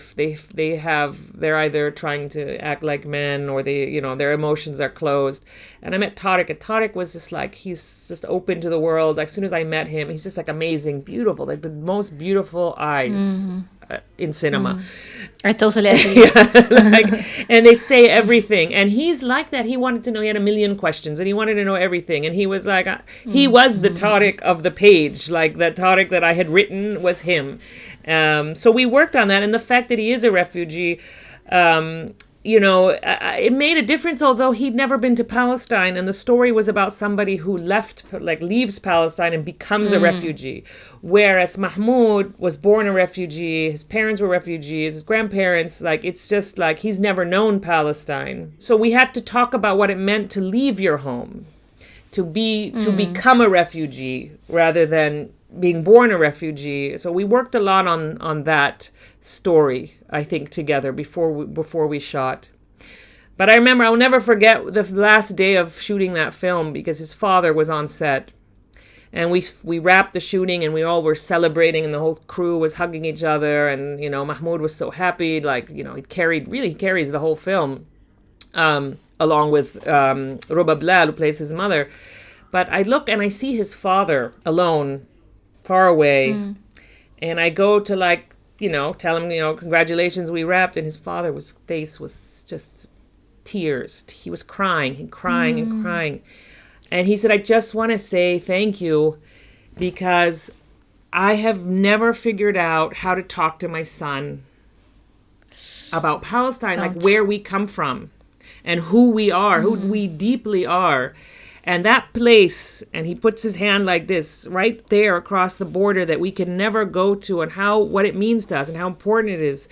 either trying to act like men, or their emotions are closed. And I met Tariq, and Tariq was just like, he's just open to the world. As soon as I met him, he's just like amazing, beautiful, like the most beautiful eyes in cinema. I totally agree. And they say everything, and he's like that. He wanted to know. He had a million questions, and he wanted to know everything. And he was like, he was the Tariq of the page. Like the Tariq that I had written was him. So we worked on that, and the fact that he is a refugee, it made a difference. Although he'd never been to Palestine, and the story was about somebody who leaves Palestine and becomes a refugee. Whereas Mahmoud was born a refugee, his parents were refugees, his grandparents, it's just like he's never known Palestine. So we had to talk about what it meant to leave your home, to become a refugee rather than being born a refugee. So we worked a lot on that story, I think, together before we shot. But I remember, I'll never forget the last day of shooting that film, because his father was on set. And we wrapped the shooting, and we all were celebrating, and the whole crew was hugging each other. And, Mahmoud was so happy. He carries the whole film, along with Ruba Blal, who plays his mother. But I look and I see his father alone, far away. And I go to tell him, congratulations, we wrapped. And his father's face was just tears. He was crying and crying. And he said, I just want to say thank you, because I have never figured out how to talk to my son about Palestine, like where we come from and who we are, who we deeply are. And that place, and he puts his hand like this right there across the border that we can never go to, and what it means to us and how important it is.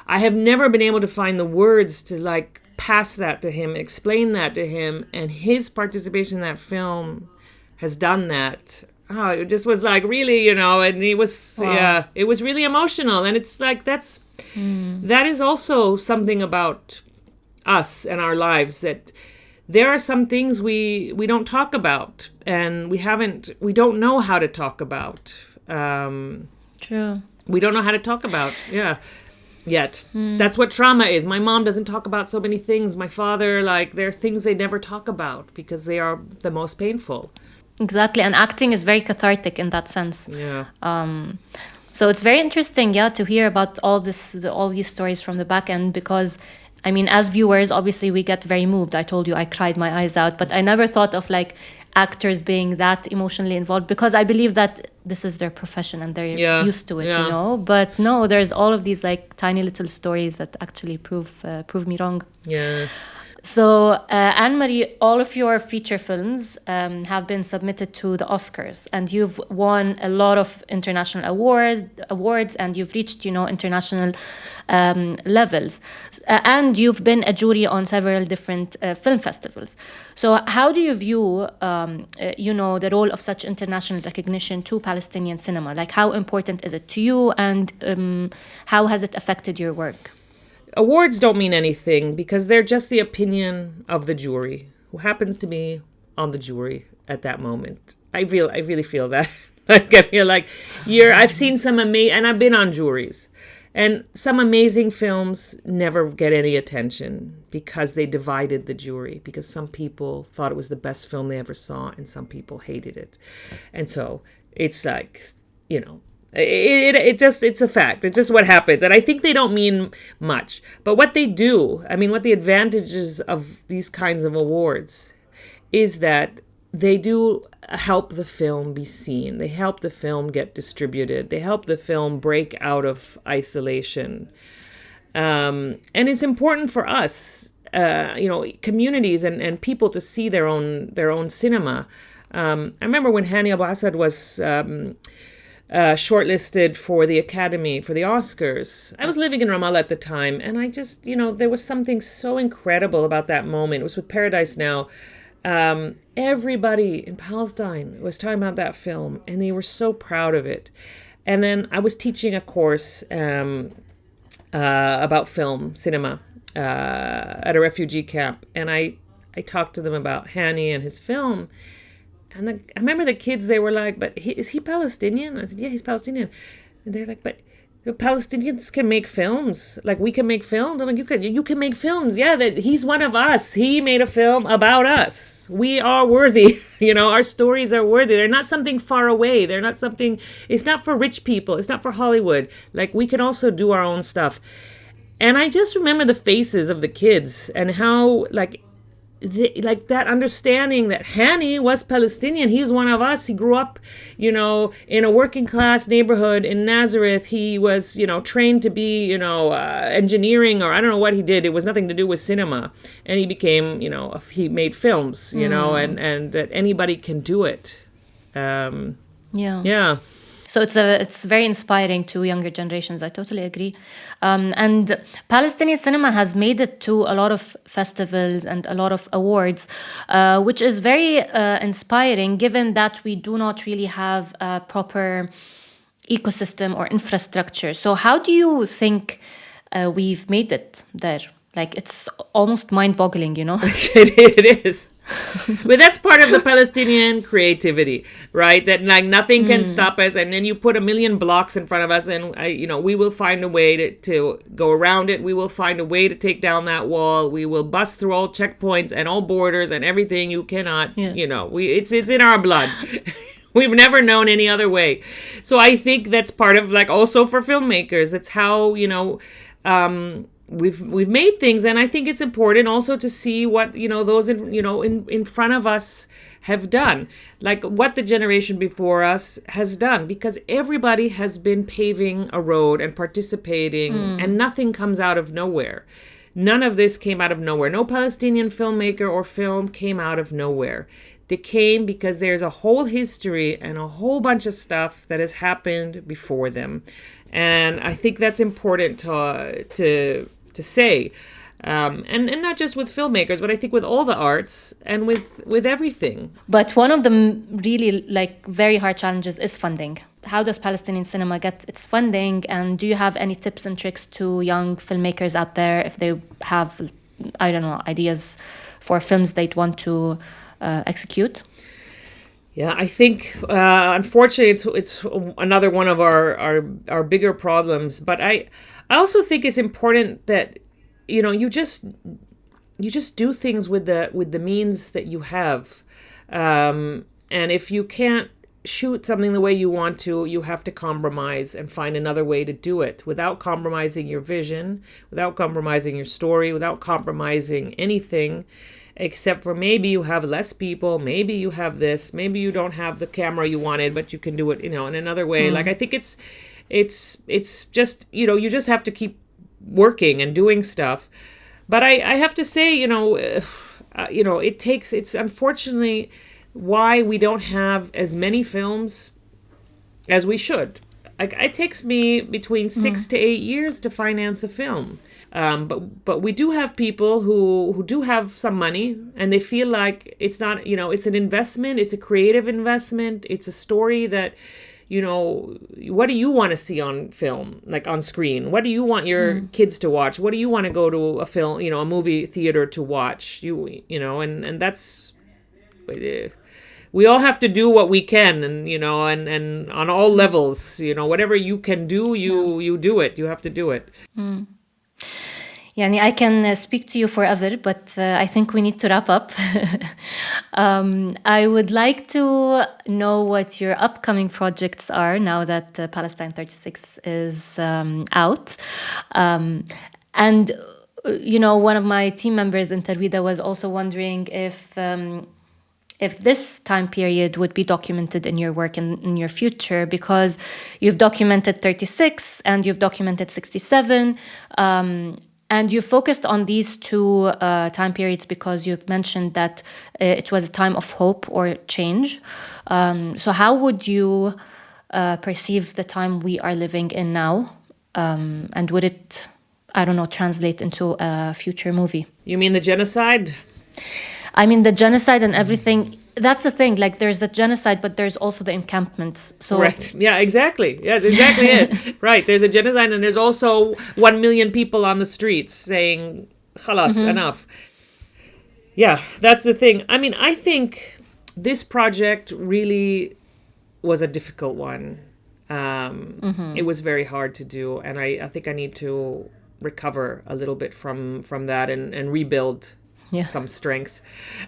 I have never been able to find the words to pass that to him, explain that to him, and his participation in that film has done that. It just was really, and he was, it was really emotional. And it's that is also something about us and our lives, that there are some things we don't talk about, and we don't know how to talk about. True. We don't know how to talk about, yet. That's what trauma is. My mom doesn't talk about so many things. My father, there are things they never talk about because they are the most painful. Exactly. And acting is very cathartic in that sense. Yeah. So it's very interesting, to hear about all these stories from the back end, because as viewers, obviously we get very moved. I told you I cried my eyes out, but I never thought of actors being that emotionally involved, because I believe that this is their profession and they're used to it, But no, there's all of these tiny little stories that actually prove me wrong. Yeah. So, Anne-Marie, all of your feature films have been submitted to the Oscars, and you've won a lot of international awards, and you've reached, international levels. And you've been a jury on several different film festivals. So how do you view, the role of such international recognition to Palestinian cinema? How important is it to you, and how has it affected your work? Awards don't mean anything, because they're just the opinion of the jury, who happens to be on the jury at that moment. I really feel that. I feel like I've seen some amazing, and I've been on juries, and some amazing films never get any attention because they divided the jury, because some people thought it was the best film they ever saw, and some people hated it. And so it's it's a fact. It's just what happens. And I think they don't mean much. But what they do, what the advantages of these kinds of awards is that they do help the film be seen. They help the film get distributed. They help the film break out of isolation. And it's important for us, communities and people to see their own cinema. I remember when Hani Abu Assad was shortlisted for the Academy, for the Oscars. I was living in Ramallah at the time, and I just, there was something so incredible about that moment. It was with Paradise Now. Everybody in Palestine was talking about that film, and they were so proud of it. And then I was teaching a course about film, cinema, at a refugee camp, and I talked to them about Hani and his film. And I remember the kids, they were like, but is he Palestinian? I said, yeah, he's Palestinian. And they're like, but the Palestinians can make films. Like, we can make films. I'm like, you can make films. Yeah, that he's one of us. He made a film about us. We are worthy. Our stories are worthy. They're not something far away. They're not something, it's not for rich people. It's not for Hollywood. Like, we can also do our own stuff. And I just remember the faces of the kids and how, like that understanding that Hani was Palestinian. He's one of us. He grew up, in a working class neighborhood in Nazareth. He was, trained to be, engineering, or I don't know what he did. It was nothing to do with cinema. And he became, he made films, and that anybody can do it. Yeah. So it's very inspiring to younger generations. I totally agree. And Palestinian cinema has made it to a lot of festivals and a lot of awards, which is very inspiring given that we do not really have a proper ecosystem or infrastructure. So how do you think we've made it there? Like, it's almost mind-boggling, It is. But that's part of the Palestinian creativity, right? That like nothing can stop us. And then you put a million blocks in front of us and, we will find a way to go around it. We will find a way to take down that wall. We will bust through all checkpoints and all borders and everything. You cannot, it's in our blood. We've never known any other way. So I think that's part of, like, also for filmmakers. That's how, we've made things, and I think it's important also to see what those in front of us have done, like what the generation before us has done, because everybody has been paving a road and participating, and nothing comes out of nowhere. None of this came out of nowhere. No Palestinian filmmaker or film came out of nowhere. They came because there's a whole history and a whole bunch of stuff that has happened before them, and I think that's important to say, and not just with filmmakers, but I think with all the arts and with everything. But one of the really very hard challenges is funding. How does Palestinian cinema get its funding? And do you have any tips and tricks to young filmmakers out there if they have, I don't know, ideas for films they'd want to execute? Yeah, I think unfortunately it's another one of our bigger problems. But I also think it's important that you just do things with the means that you have, and if you can't shoot something the way you want to, you have to compromise and find another way to do it without compromising your vision, without compromising your story, without compromising anything. Except for maybe you have less people, maybe you have this, maybe you don't have the camera you wanted, but you can do it, in another way. Like, I think it's just, you just have to keep working and doing stuff. But I have to say, it's unfortunately why we don't have as many films as we should. Like, it takes me between 6 to 8 years to finance a film. But we do have people who do have some money, and they feel like it's not, it's an investment, it's a creative investment, it's a story that, what do you want to see on film, like on screen? What do you want your kids to watch? What do you want to go to a film, a movie theater to watch? And that's, we all have to do what we can, and and on all levels, whatever you can do, you do it. You have to do it. Yani, I can speak to you forever, but I think we need to wrap up. I would like to know what your upcoming projects are now that Palestine 36 is out. And, one of my team members in Tarwida was also wondering if this time period would be documented in your work in your future, because you've documented 36 and you've documented 67. And you focused on these two time periods because you've mentioned that it was a time of hope or change. So how would you perceive the time we are living in now? And would it, I don't know, translate into a future movie? You mean the genocide? I mean, the genocide and everything, that's the thing. Like, there's the genocide, but there's also the encampments. So Right. Yeah, exactly. Yes, exactly it. Right. There's a genocide and there's also 1 million people on the streets saying, khalas, enough. Yeah, that's the thing. I mean, I think this project really was a difficult one. It was very hard to do. And I think I need to recover a little bit from that and rebuild some strength.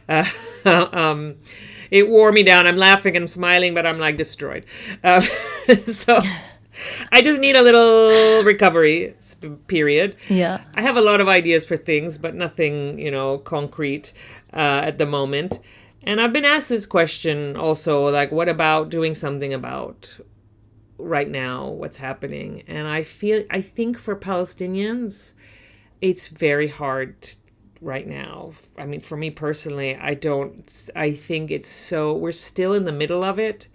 It wore me down. I'm laughing and smiling, but I'm like destroyed. So I just need a little recovery period. Yeah. I have a lot of ideas for things, but nothing, concrete at the moment. And I've been asked this question also, like, what about doing something about right now, what's happening? And I think for Palestinians, it's very hard right now. I mean, for me personally, I think we're still in the middle of it.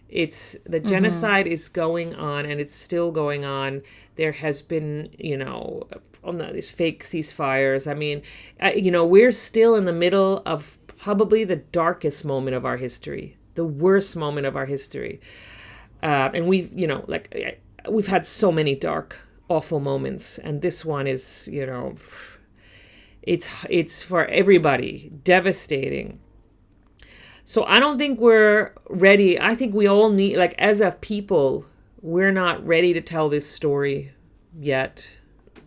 The genocide is going on and it's still going on. There has been, these fake ceasefires. I mean, we're still in the middle of probably the darkest moment of our history, the worst moment of our history. And we've had so many dark, awful moments. And this one is, it's for everybody, devastating. So I don't think we're ready. I think we all need, like, as a people, we're not ready to tell this story yet.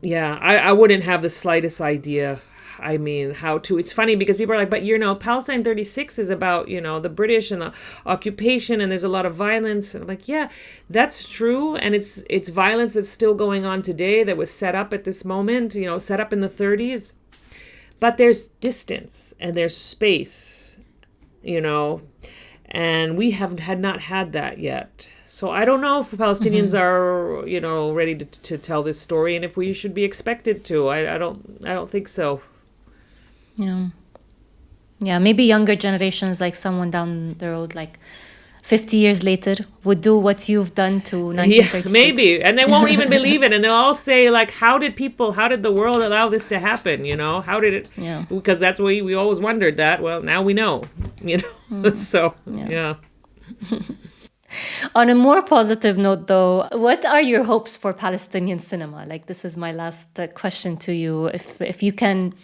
Yeah, I wouldn't have the slightest idea. I mean, how to. It's funny because people are like, but Palestine 36 is about, the British and the occupation and there's a lot of violence. And I'm like, yeah, that's true. And it's violence that's still going on today that was set up at this moment, set up in the 30s. But there's distance and there's space, and we had not had that yet. So I don't know if Palestinians are, ready to tell this story and if we should be expected to. I don't think so. Yeah. Yeah, maybe younger generations, like someone down the road, like 50 years later, would do what you've done to 1936. Yeah, maybe. And they won't even believe it. And they'll all say, like, how did the world allow this to happen? How did it? Yeah. Because that's what we always wondered that. Well, now we know, So, yeah. On a more positive note, though, what are your hopes for Palestinian cinema? Like, this is my last question to you. If you can,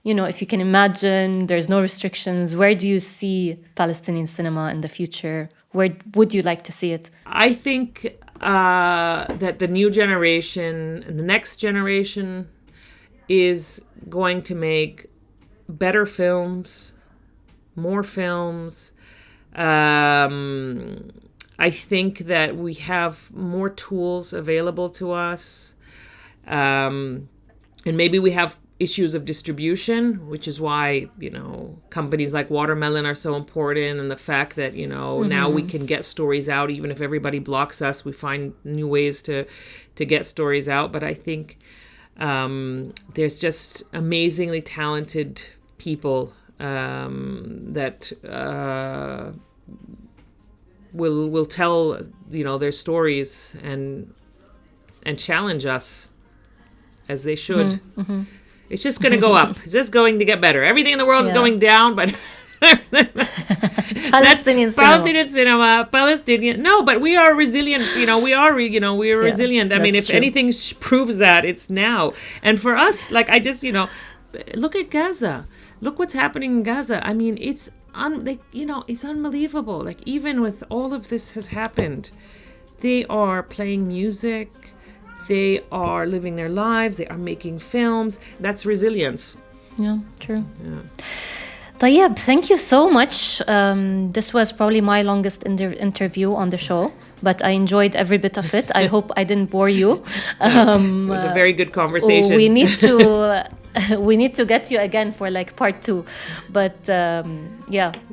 if you can imagine, there's no restrictions, where do you see Palestinian cinema in the future? Where would you like to see it? I think that the new generation and the next generation is going to make better films, more films. I think that we have more tools available to us. And maybe we have issues of distribution, which is why, companies like Watermelon are so important. And the fact that, now we can get stories out, even if everybody blocks us, we find new ways to get stories out. But I think there's just amazingly talented people that will tell their stories and challenge us as they should. It's just going to go up. It's just going to get better. Everything in the world is going down, but Palestinian cinema. No, but we are resilient. We are resilient. I mean, if anything proves that, it's now. And for us, like, I just look at Gaza. Look what's happening in Gaza. I mean, it's it's unbelievable. Like, even with all of this has happened, they are playing music, they are living their lives, they are making films. That's resilience. Yeah, true. Yeah. Tayyab, thank you so much. This was probably my longest interview on the show, but I enjoyed every bit of it. I hope I didn't bore you. It was a very good conversation. We need to get you again for like part 2, but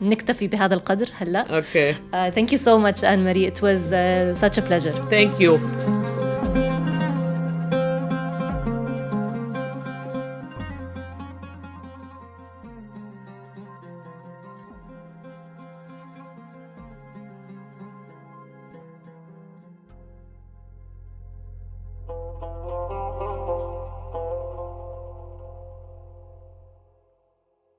نكتفي بهذا القدر هلا. Okay. Thank you so much, Anne-Marie. It was such a pleasure. Thank you.